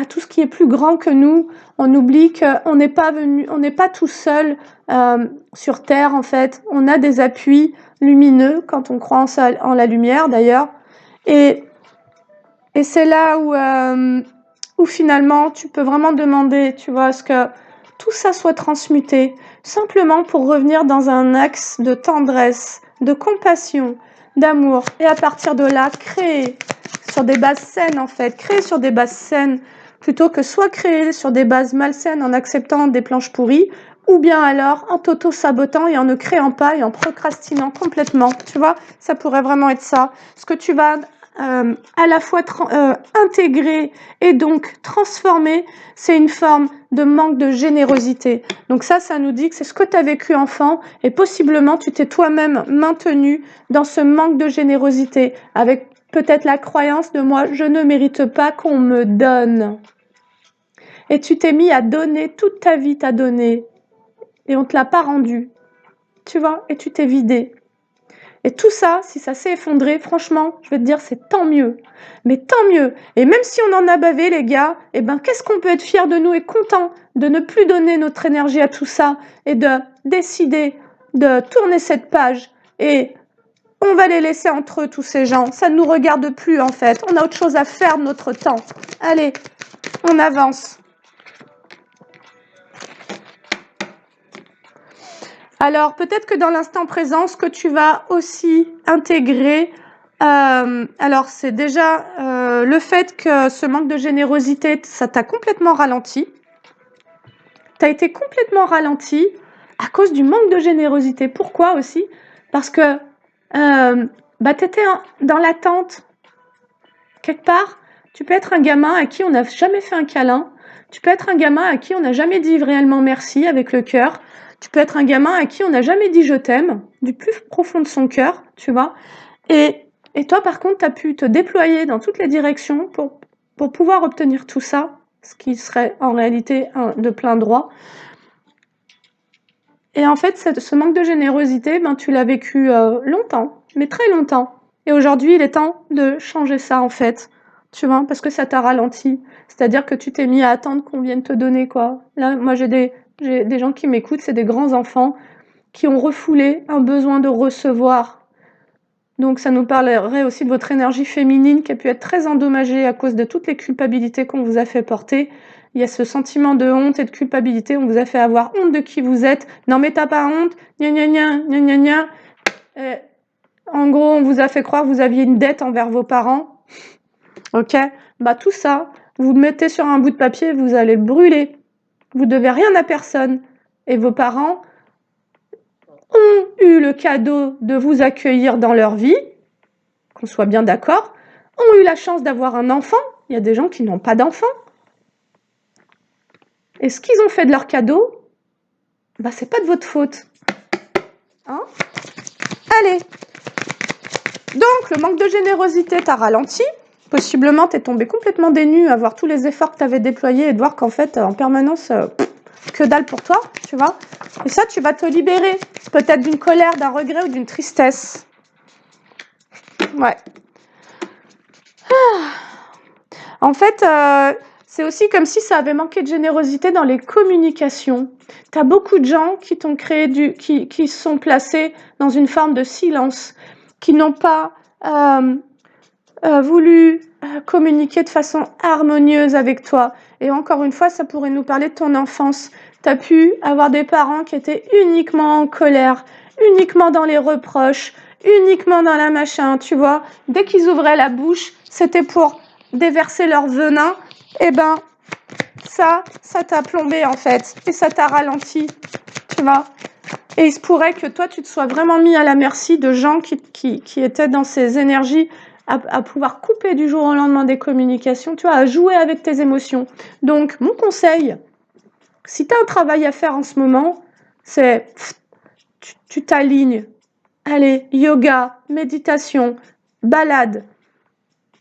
tout ce qui est plus grand que nous. On oublie qu'on n'est pas tout seul sur Terre en fait. On a des appuis lumineux quand on croit en la lumière d'ailleurs. Et c'est là où finalement tu peux vraiment demander, tu vois, à ce que tout ça soit transmuté, simplement pour revenir dans un axe de tendresse, de compassion, d'amour. Et à partir de là, créer sur des bases saines en fait, créer sur des bases saines, plutôt que soit créer sur des bases malsaines en acceptant des planches pourries, ou bien alors en t'auto-sabotant et en ne créant pas et en procrastinant complètement. Tu vois, ça pourrait vraiment être ça. Ce que tu vas à la fois intégrer et donc transformer, c'est une forme de manque de générosité. Donc ça nous dit que c'est ce que tu as vécu enfant et possiblement tu t'es toi-même maintenu dans ce manque de générosité avec peut-être la croyance de moi, je ne mérite pas qu'on me donne. Et tu t'es mis à donner, toute ta vie t'as donné et on te l'a pas rendu. Tu vois, et tu t'es vidé. Et tout ça, si ça s'est effondré, franchement, je vais te dire, c'est tant mieux. Mais tant mieux. Et même si on en a bavé, les gars, eh ben, qu'est-ce qu'on peut être fier de nous et content de ne plus donner notre énergie à tout ça et de décider de tourner cette page et on va les laisser entre eux, tous ces gens. Ça ne nous regarde plus, en fait. On a autre chose à faire de notre temps. Allez, on avance. Alors, peut-être que dans l'instant présent, ce que tu vas aussi intégrer, alors c'est déjà le fait que ce manque de générosité, ça t'a complètement ralenti. Tu as été complètement ralenti à cause du manque de générosité. Pourquoi aussi? Parce que tu étais dans l'attente. Quelque part, tu peux être un gamin à qui on n'a jamais fait un câlin. Tu peux être un gamin à qui on n'a jamais dit réellement merci avec le cœur. Tu peux être un gamin à qui on n'a jamais dit je t'aime, du plus profond de son cœur, tu vois. Et toi, par contre, tu as pu te déployer dans toutes les directions pour pouvoir obtenir tout ça. ce qui serait en réalité de plein droit. Et en fait, ce manque de générosité, ben, tu l'as vécu longtemps, mais très longtemps. Et aujourd'hui, il est temps de changer ça, en fait. Tu vois, parce que ça t'a ralenti. C'est-à-dire que tu t'es mis à attendre qu'on vienne te donner, quoi. Là, moi, j'ai des gens qui m'écoutent, c'est des grands enfants qui ont refoulé un besoin de recevoir. Donc ça nous parlerait aussi de votre énergie féminine qui a pu être très endommagée à cause de toutes les culpabilités qu'on vous a fait porter. Il y a ce sentiment de honte et de culpabilité, on vous a fait avoir honte de qui vous êtes. Non mais t'as pas honte, gna gna gna, gna gna gna. En gros, on vous a fait croire que vous aviez une dette envers vos parents. Ok, bah tout ça, vous le mettez sur un bout de papier, vous allez le brûler. Vous devez rien à personne. Et vos parents ont eu le cadeau de vous accueillir dans leur vie, qu'on soit bien d'accord, ont eu la chance d'avoir un enfant. Il y a des gens qui n'ont pas d'enfant. Et ce qu'ils ont fait de leur cadeau, bah c'est pas de votre faute. Hein? Allez. Donc, le manque de générosité t'a ralenti. Possiblement, t'es tombé complètement dénu à voir tous les efforts que t'avais déployés et de voir qu'en fait, en permanence, que dalle pour toi, tu vois. Et ça, tu vas te libérer. Peut-être d'une colère, d'un regret ou d'une tristesse. Ouais. En fait, c'est aussi comme si ça avait manqué de générosité dans les communications. Tu as beaucoup de gens qui t'ont créé qui sont placés dans une forme de silence, qui n'ont pas voulu communiquer de façon harmonieuse avec toi. Et encore une fois, ça pourrait nous parler de ton enfance. Tu as pu avoir des parents qui étaient uniquement en colère, uniquement dans les reproches, uniquement dans la machin, tu vois. Dès qu'ils ouvraient la bouche, c'était pour déverser leur venin. Eh ben, ça t'a plombé en fait. Et ça t'a ralenti, tu vois. Et il se pourrait que toi, tu te sois vraiment mis à la merci de gens qui étaient dans ces énergies à pouvoir couper du jour au lendemain des communications, tu vois, à jouer avec tes émotions. Donc, mon conseil, si tu as un travail à faire en ce moment, c'est tu t'alignes. Allez, yoga, méditation, balade.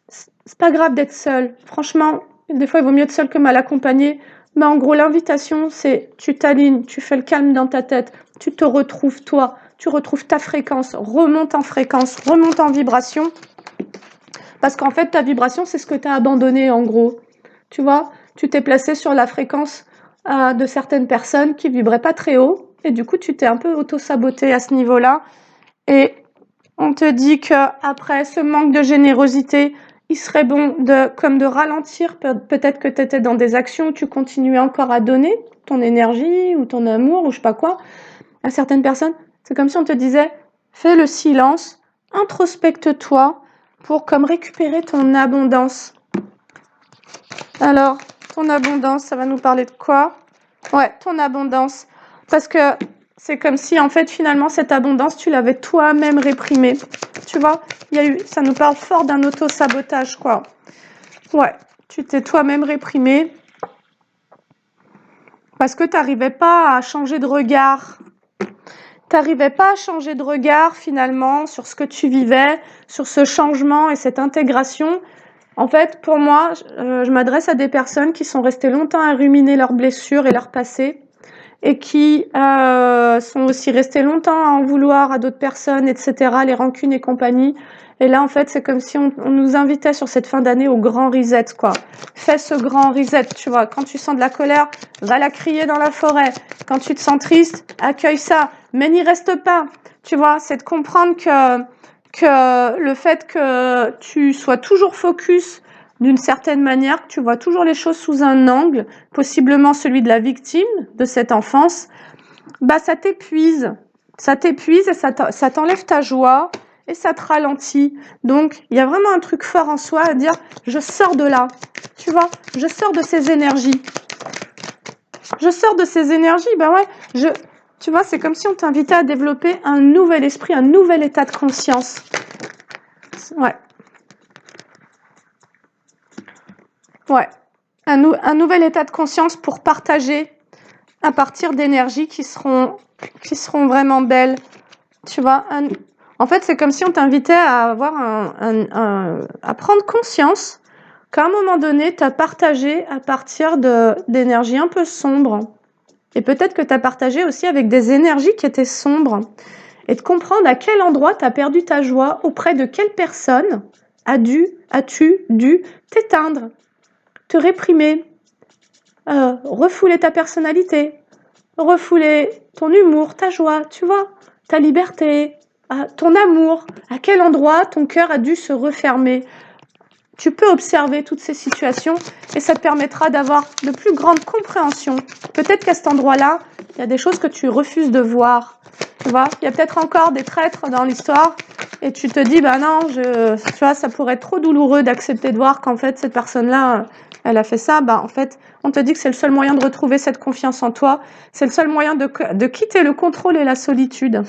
C'est pas grave d'être seul. Franchement, des fois, il vaut mieux être seul que mal accompagné. Mais en gros, l'invitation, c'est tu t'alignes, tu fais le calme dans ta tête, tu te retrouves toi, tu retrouves ta fréquence, remonte en vibration. Parce qu'en fait, ta vibration, c'est ce que tu as abandonné, en gros. Tu vois, tu t'es placé sur la fréquence de certaines personnes qui vibraient pas très haut. Et du coup, tu t'es un peu auto-saboté à ce niveau-là. Et on te dit qu'après ce manque de générosité, il serait bon de ralentir. Peut-être que tu étais dans des actions où tu continuais encore à donner ton énergie ou ton amour ou je sais pas quoi à certaines personnes. C'est comme si on te disait, fais le silence, introspecte-toi pour comme récupérer ton abondance. Alors, ton abondance, ça va nous parler de quoi? Ouais, ton abondance. Parce que c'est comme si, en fait, finalement, cette abondance, tu l'avais toi-même réprimée. Tu vois, ça nous parle fort d'un auto-sabotage, quoi. Ouais, tu t'es toi-même réprimé parce que tu n'arrivais pas à changer de regard. Tu n'arrivais pas à changer de regard, finalement, sur ce que tu vivais, sur ce changement et cette intégration. En fait, pour moi, je m'adresse à des personnes qui sont restées longtemps à ruminer leurs blessures et leur passé et qui sont aussi restées longtemps à en vouloir à d'autres personnes, etc., les rancunes et compagnie. Et là, en fait, c'est comme si on nous invitait sur cette fin d'année au grand reset, quoi. Fais ce grand reset, tu vois. Quand tu sens de la colère, va la crier dans la forêt. Quand tu te sens triste, accueille ça. Mais n'y reste pas. Tu vois, c'est de comprendre que le fait que tu sois toujours focus d'une certaine manière, que tu vois toujours les choses sous un angle, possiblement celui de la victime de cette enfance, bah ça t'épuise. Ça t'épuise et ça t'enlève ta joie et ça te ralentit. Donc, il y a vraiment un truc fort en soi à dire, je sors de là. Tu vois, je sors de ces énergies. Je sors de ces énergies, ben ouais, tu vois, c'est comme si on t'invitait à développer un nouvel esprit, un nouvel état de conscience. Ouais. Ouais. Un nouvel état de conscience pour partager à partir d'énergies qui seront vraiment belles. Tu vois, en fait, c'est comme si on t'invitait à avoir à prendre conscience qu'à un moment donné, tu as partagé à partir d'énergies un peu sombres. Et peut-être que tu as partagé aussi avec des énergies qui étaient sombres. Et de comprendre à quel endroit tu as perdu ta joie, auprès de quelle personne as-tu dû t'éteindre, te réprimer, refouler ta personnalité, refouler ton humour, ta joie, tu vois, ta liberté, ton amour, à quel endroit ton cœur a dû se refermer. Tu peux observer toutes ces situations et ça te permettra d'avoir de plus grande compréhension. Peut-être qu'à cet endroit-là, il y a des choses que tu refuses de voir. Tu vois, il y a peut-être encore des traîtres dans l'histoire et tu te dis, bah non, tu vois, ça pourrait être trop douloureux d'accepter de voir qu'en fait, cette personne-là, elle a fait ça. Bah, en fait, on te dit que c'est le seul moyen de retrouver cette confiance en toi. C'est le seul moyen de quitter le contrôle et la solitude.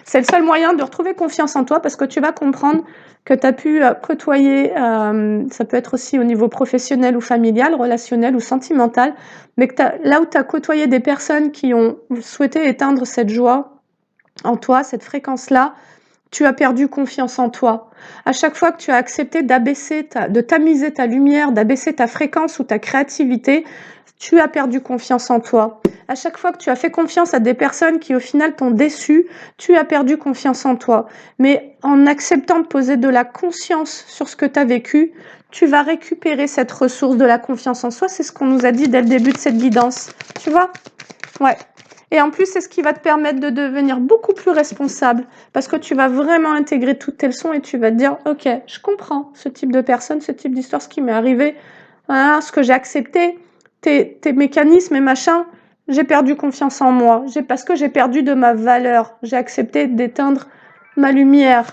C'est le seul moyen de retrouver confiance en toi parce que tu vas comprendre que tu as pu côtoyer, ça peut être aussi au niveau professionnel ou familial, relationnel ou sentimental, mais que là où tu as côtoyé des personnes qui ont souhaité éteindre cette joie en toi, cette fréquence-là, tu as perdu confiance en toi. À chaque fois que tu as accepté de tamiser ta lumière, d'abaisser ta fréquence ou ta créativité, tu as perdu confiance en toi. À chaque fois que tu as fait confiance à des personnes qui au final t'ont déçu, tu as perdu confiance en toi. Mais en acceptant de poser de la conscience sur ce que tu as vécu, tu vas récupérer cette ressource de la confiance en soi. C'est ce qu'on nous a dit dès le début de cette guidance. Tu vois ? Ouais. Et en plus, c'est ce qui va te permettre de devenir beaucoup plus responsable parce que tu vas vraiment intégrer toutes tes leçons et tu vas te dire, ok, je comprends ce type de personne, ce type d'histoire, ce qui m'est arrivé, voilà, ce que j'ai accepté, tes mécanismes et machin, j'ai perdu confiance en moi, parce que j'ai perdu de ma valeur, j'ai accepté d'éteindre ma lumière.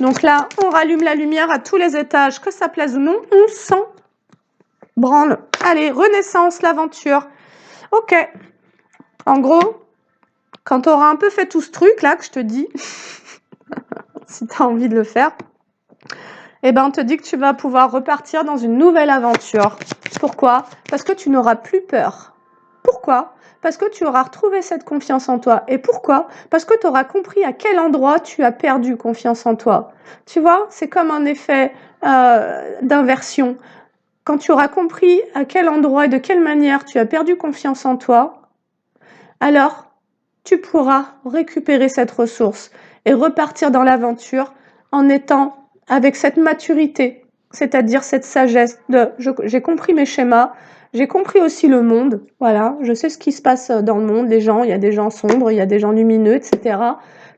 Donc là, on rallume la lumière à tous les étages, que ça plaise ou non, on s'en branle. Allez, renaissance, l'aventure. Ok. En gros, quand tu auras un peu fait tout ce truc-là que je te dis, si tu as envie de le faire, eh ben, on te dit que tu vas pouvoir repartir dans une nouvelle aventure. Pourquoi ? Parce que tu n'auras plus peur. Pourquoi ? Parce que tu auras retrouvé cette confiance en toi. Et pourquoi ? Parce que tu auras compris à quel endroit tu as perdu confiance en toi. Tu vois, c'est comme un effet d'inversion. Quand tu auras compris à quel endroit et de quelle manière tu as perdu confiance en toi, alors tu pourras récupérer cette ressource et repartir dans l'aventure en étant avec cette maturité, c'est-à-dire cette sagesse de j'ai compris mes schémas, j'ai compris aussi le monde, voilà, je sais ce qui se passe dans le monde, les gens, il y a des gens sombres, il y a des gens lumineux, etc.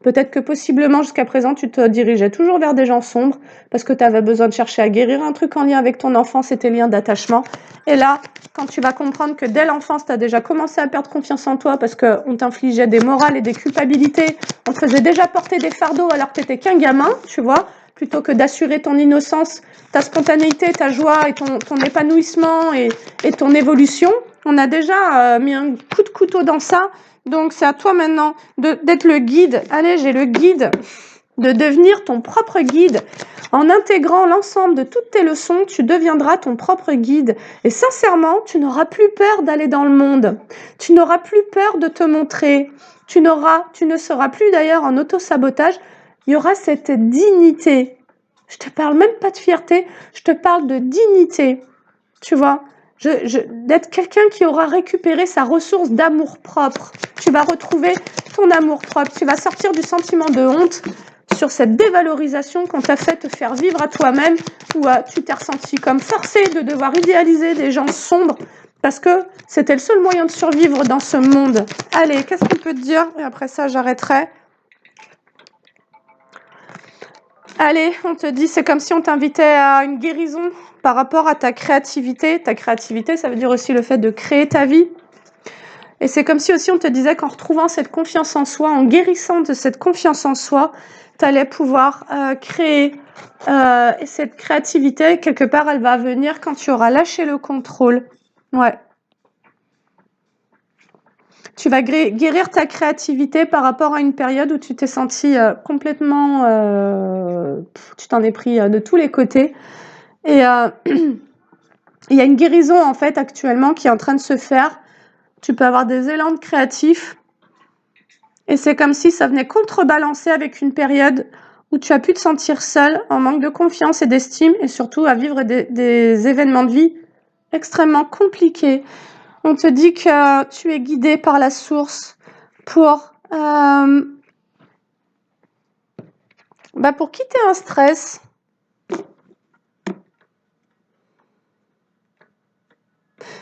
Peut-être que possiblement jusqu'à présent tu te dirigeais toujours vers des gens sombres parce que tu avais besoin de chercher à guérir un truc en lien avec ton enfance et tes liens d'attachement. Et là, quand tu vas comprendre que dès l'enfance, tu as déjà commencé à perdre confiance en toi parce qu'on t'infligeait des morales et des culpabilités, on te faisait déjà porter des fardeaux alors que tu n'étais qu'un gamin, tu vois, plutôt que d'assurer ton innocence, ta spontanéité, ta joie et ton épanouissement et ton évolution, on a déjà mis un coup de couteau dans ça. Donc c'est à toi maintenant d'être le guide. Allez, j'ai le guide, de devenir ton propre guide. En intégrant l'ensemble de toutes tes leçons, tu deviendras ton propre guide. Et sincèrement, tu n'auras plus peur d'aller dans le monde. Tu n'auras plus peur de te montrer. Tu ne seras plus d'ailleurs en auto-sabotage. Il y aura cette dignité. Je te parle même pas de fierté, je te parle de dignité. Tu vois, d'être quelqu'un qui aura récupéré sa ressource d'amour-propre. Tu vas retrouver ton amour-propre. Tu vas sortir du sentiment de honte sur cette dévalorisation qu'on t'a fait te faire vivre à toi-même, où tu t'es ressenti comme forcé de devoir idéaliser des gens sombres parce que c'était le seul moyen de survivre dans ce monde. Allez, qu'est-ce qu'on peut te dire ? Et après ça, j'arrêterai. Allez, on te dit, c'est comme si on t'invitait à une guérison par rapport à ta créativité. Ta créativité, ça veut dire aussi le fait de créer ta vie. Et c'est comme si aussi on te disait qu'en retrouvant cette confiance en soi, en guérissant de cette confiance en soi, tu allais pouvoir créer. Et cette créativité, quelque part, elle va venir quand tu auras lâché le contrôle. Ouais. Tu vas guérir ta créativité par rapport à une période où tu t'es senti complètement... tu t'en es pris de tous les côtés. Et il y a une guérison, en fait, actuellement qui est en train de se faire. Tu peux avoir des élans de créatifs. Et c'est comme si ça venait contrebalancer avec une période où tu as pu te sentir seul, en manque de confiance et d'estime, et surtout à vivre des événements de vie extrêmement compliqués. On te dit que tu es guidé par la source pour quitter un stress.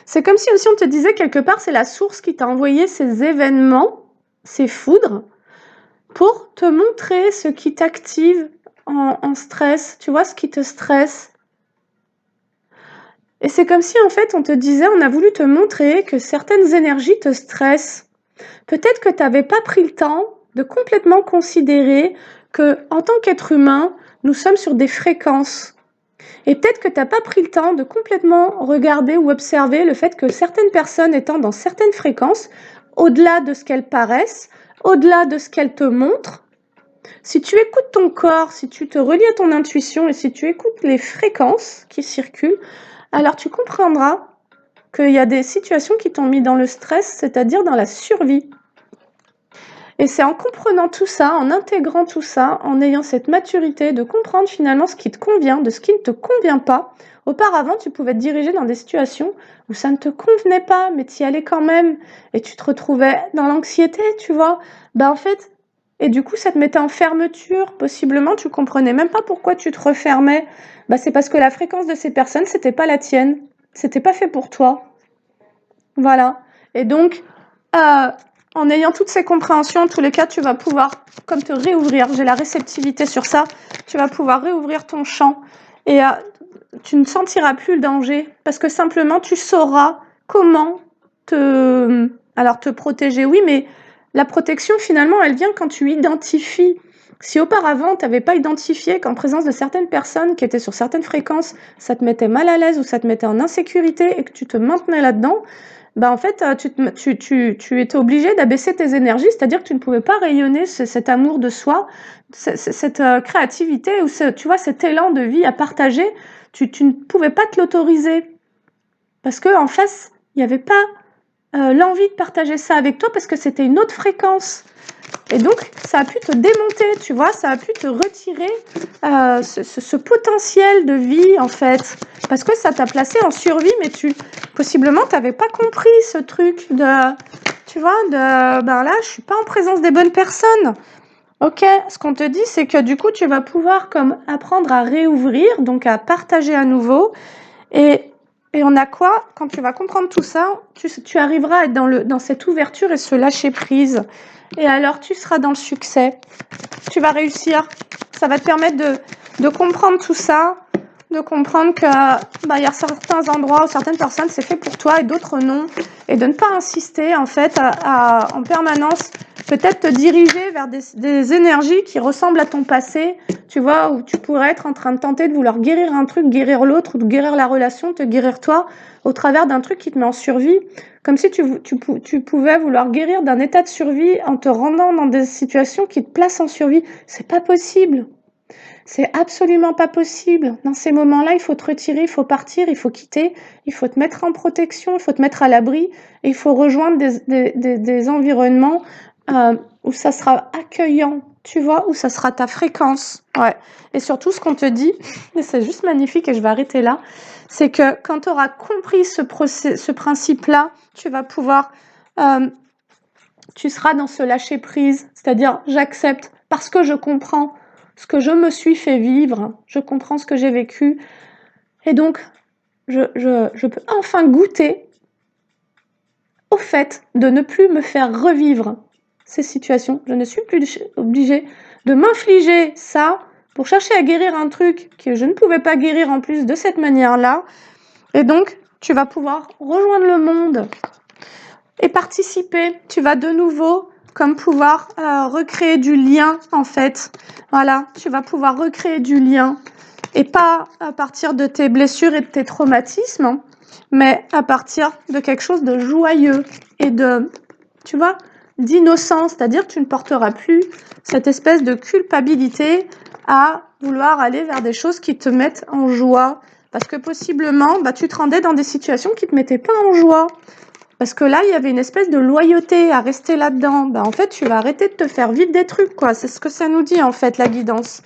C'est comme si aussi on te disait quelque part, c'est la source qui t'a envoyé ces événements, ces foudres, pour te montrer ce qui t'active en stress, tu vois, ce qui te stresse. Et c'est comme si en fait on te disait, on a voulu te montrer que certaines énergies te stressent. Peut-être que tu n'avais pas pris le temps de complètement considérer que, en tant qu'être humain, nous sommes sur des fréquences. Et peut-être que tu n'as pas pris le temps de complètement regarder ou observer le fait que certaines personnes étant dans certaines fréquences, au-delà de ce qu'elles paraissent, au-delà de ce qu'elles te montrent, si tu écoutes ton corps, si tu te relis à ton intuition et si tu écoutes les fréquences qui circulent, alors tu comprendras qu'il y a des situations qui t'ont mis dans le stress, c'est-à-dire dans la survie. Et c'est en comprenant tout ça, en intégrant tout ça, en ayant cette maturité de comprendre finalement ce qui te convient, de ce qui ne te convient pas. Auparavant, tu pouvais te diriger dans des situations où ça ne te convenait pas, mais tu y allais quand même. Et tu te retrouvais dans l'anxiété, tu vois. En fait, et du coup, ça te mettait en fermeture. Possiblement, tu comprenais même pas pourquoi tu te refermais. C'est parce que la fréquence de ces personnes, c'était pas la tienne. C'était pas fait pour toi. Voilà. Et donc, en ayant toutes ces compréhensions, en tous les cas, tu vas pouvoir, comme te réouvrir, j'ai la réceptivité sur ça, tu vas pouvoir réouvrir ton champ et tu ne sentiras plus le danger parce que simplement tu sauras comment te protéger. Oui, mais la protection finalement, elle vient quand tu identifies. Si auparavant, tu n'avais pas identifié qu'en présence de certaines personnes qui étaient sur certaines fréquences, ça te mettait mal à l'aise ou ça te mettait en insécurité et que tu te maintenais là-dedans, en fait, tu étais obligé d'abaisser tes énergies, c'est-à-dire que tu ne pouvais pas rayonner cet amour de soi, cette créativité ou tu vois, cet élan de vie à partager, tu ne pouvais pas te l'autoriser. Parce qu'en face, il n'y avait pas l'envie de partager ça avec toi parce que c'était une autre fréquence. Et donc, ça a pu te démonter, tu vois, ça a pu te retirer ce potentiel de vie, en fait. Parce que ça t'a placé en survie, mais possiblement, tu n'avais pas compris ce truc de, tu vois, là, je suis pas en présence des bonnes personnes. Ok, ce qu'on te dit, c'est que du coup, tu vas pouvoir comme apprendre à réouvrir, donc à partager à nouveau. Et on a quoi? Quand tu vas comprendre tout ça, tu arriveras à être dans cette ouverture et ce lâcher prise. Et alors, tu seras dans le succès. Tu vas réussir. Ça va te permettre de comprendre tout ça, de comprendre que y a certains endroits où certaines personnes, c'est fait pour toi et d'autres non. Et de ne pas insister, en fait, en permanence, peut-être te diriger vers des énergies qui ressemblent à ton passé, tu vois, où tu pourrais être en train de tenter de vouloir guérir un truc, guérir l'autre, ou de guérir la relation, te guérir toi, au travers d'un truc qui te met en survie. Comme si tu pouvais vouloir guérir d'un état de survie en te rendant dans des situations qui te placent en survie. C'est pas possible. C'est absolument pas possible. Dans ces moments-là, il faut te retirer, il faut partir, il faut quitter, il faut te mettre en protection, il faut te mettre à l'abri, et il faut rejoindre des environnements où ça sera accueillant, tu vois, où ça sera ta fréquence. Ouais. Et surtout, ce qu'on te dit, et c'est juste magnifique et je vais arrêter là, c'est que quand tu auras compris ce principe-là, tu vas pouvoir, tu seras dans ce lâcher-prise, c'est-à-dire j'accepte parce que je comprends ce que je me suis fait vivre, je comprends ce que j'ai vécu, et donc je peux enfin goûter au fait de ne plus me faire revivre ces situations. Je ne suis plus obligée de m'infliger ça pour chercher à guérir un truc que je ne pouvais pas guérir en plus de cette manière-là. Et donc, tu vas pouvoir rejoindre le monde et participer. Tu vas de nouveau comme pouvoir recréer du lien, en fait. Voilà, tu vas pouvoir recréer du lien. Et pas à partir de tes blessures et de tes traumatismes, mais à partir de quelque chose de joyeux et de, tu vois, d'innocence. C'est-à-dire que tu ne porteras plus cette espèce de culpabilité à vouloir aller vers des choses qui te mettent en joie. Parce que possiblement, tu te rendais dans des situations qui ne te mettaient pas en joie. Parce que là, il y avait une espèce de loyauté à rester là-dedans. Ben, en fait, tu vas arrêter de te faire vivre des trucs, quoi. C'est ce que ça nous dit, en fait, la guidance.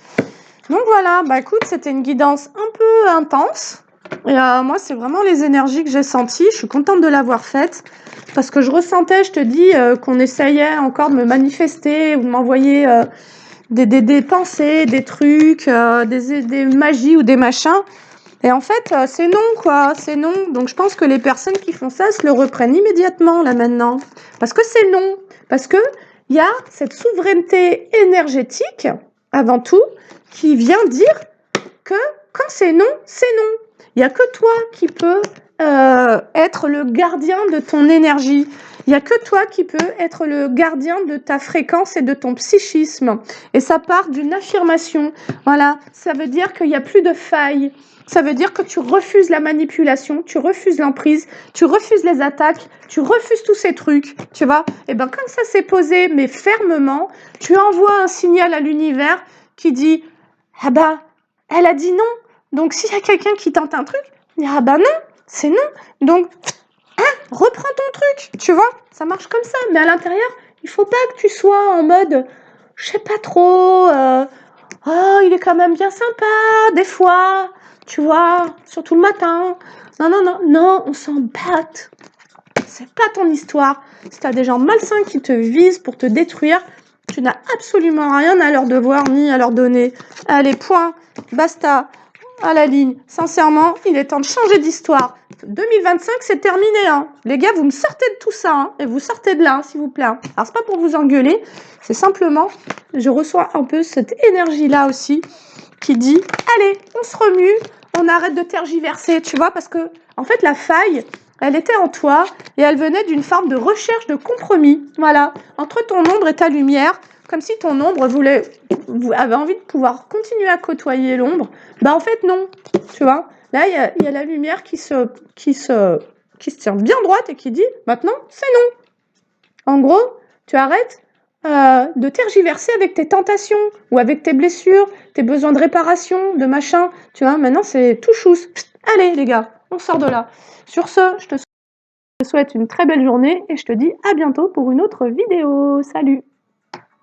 Donc voilà, bah écoute, c'était une guidance un peu intense. Et moi, c'est vraiment les énergies que j'ai senties. Je suis contente de l'avoir faite. Parce que je ressentais, je te dis, qu'on essayait encore de me manifester ou de m'envoyer des pensées, des trucs, des magies ou des machins. Et en fait, c'est non, quoi, c'est non. Donc je pense que les personnes qui font ça se le reprennent immédiatement, là, maintenant. Parce que c'est non. Parce que il y a cette souveraineté énergétique, avant tout, qui vient dire que quand c'est non, c'est non. Il n'y a que toi qui peux être le gardien de ton énergie. Il n'y a que toi qui peux être le gardien de ta fréquence et de ton psychisme. Et ça part d'une affirmation. Voilà, ça veut dire qu'il n'y a plus de faille. Ça veut dire que tu refuses la manipulation, tu refuses l'emprise, tu refuses les attaques, tu refuses tous ces trucs, tu vois. Et bien, comme ça s'est posé, mais fermement, tu envoies un signal à l'univers qui dit « Ah bah, elle a dit non. Donc, s'il y a quelqu'un qui tente un truc, il dit « Ah bah non, c'est non. Donc, reprends ton truc. » Tu vois, ça marche comme ça. Mais à l'intérieur, il faut pas que tu sois en mode « Je sais pas trop, oh, il est quand même bien sympa, des fois. » Tu vois, surtout le matin. Non, non, non, non, on s'en batte. C'est pas ton histoire. Si t'as des gens malsains qui te visent pour te détruire, tu n'as absolument rien à leur devoir ni à leur donner. Allez, point, basta, à la ligne. Sincèrement, il est temps de changer d'histoire. 2025, c'est terminé, hein. Les gars, vous me sortez de tout ça, hein, et vous sortez de là, hein, s'il vous plaît. Alors, c'est pas pour vous engueuler, c'est simplement, je reçois un peu cette énergie-là aussi, qui dit, allez, on se remue, on arrête de tergiverser, tu vois, parce que, en fait, la faille, elle était en toi, et elle venait d'une forme de recherche de compromis, voilà, entre ton ombre et ta lumière, comme si ton ombre avait envie de pouvoir continuer à côtoyer l'ombre. Bah, en fait, non, tu vois. Là, il y a la lumière qui se tient bien droite et qui dit, maintenant, c'est non. En gros, tu arrêtes de tergiverser avec tes tentations ou avec tes blessures, tes besoins de réparation, de machin. Tu vois, maintenant, c'est tout chousse. Allez, les gars, on sort de là. Sur ce, je te souhaite une très belle journée et je te dis à bientôt pour une autre vidéo. Salut!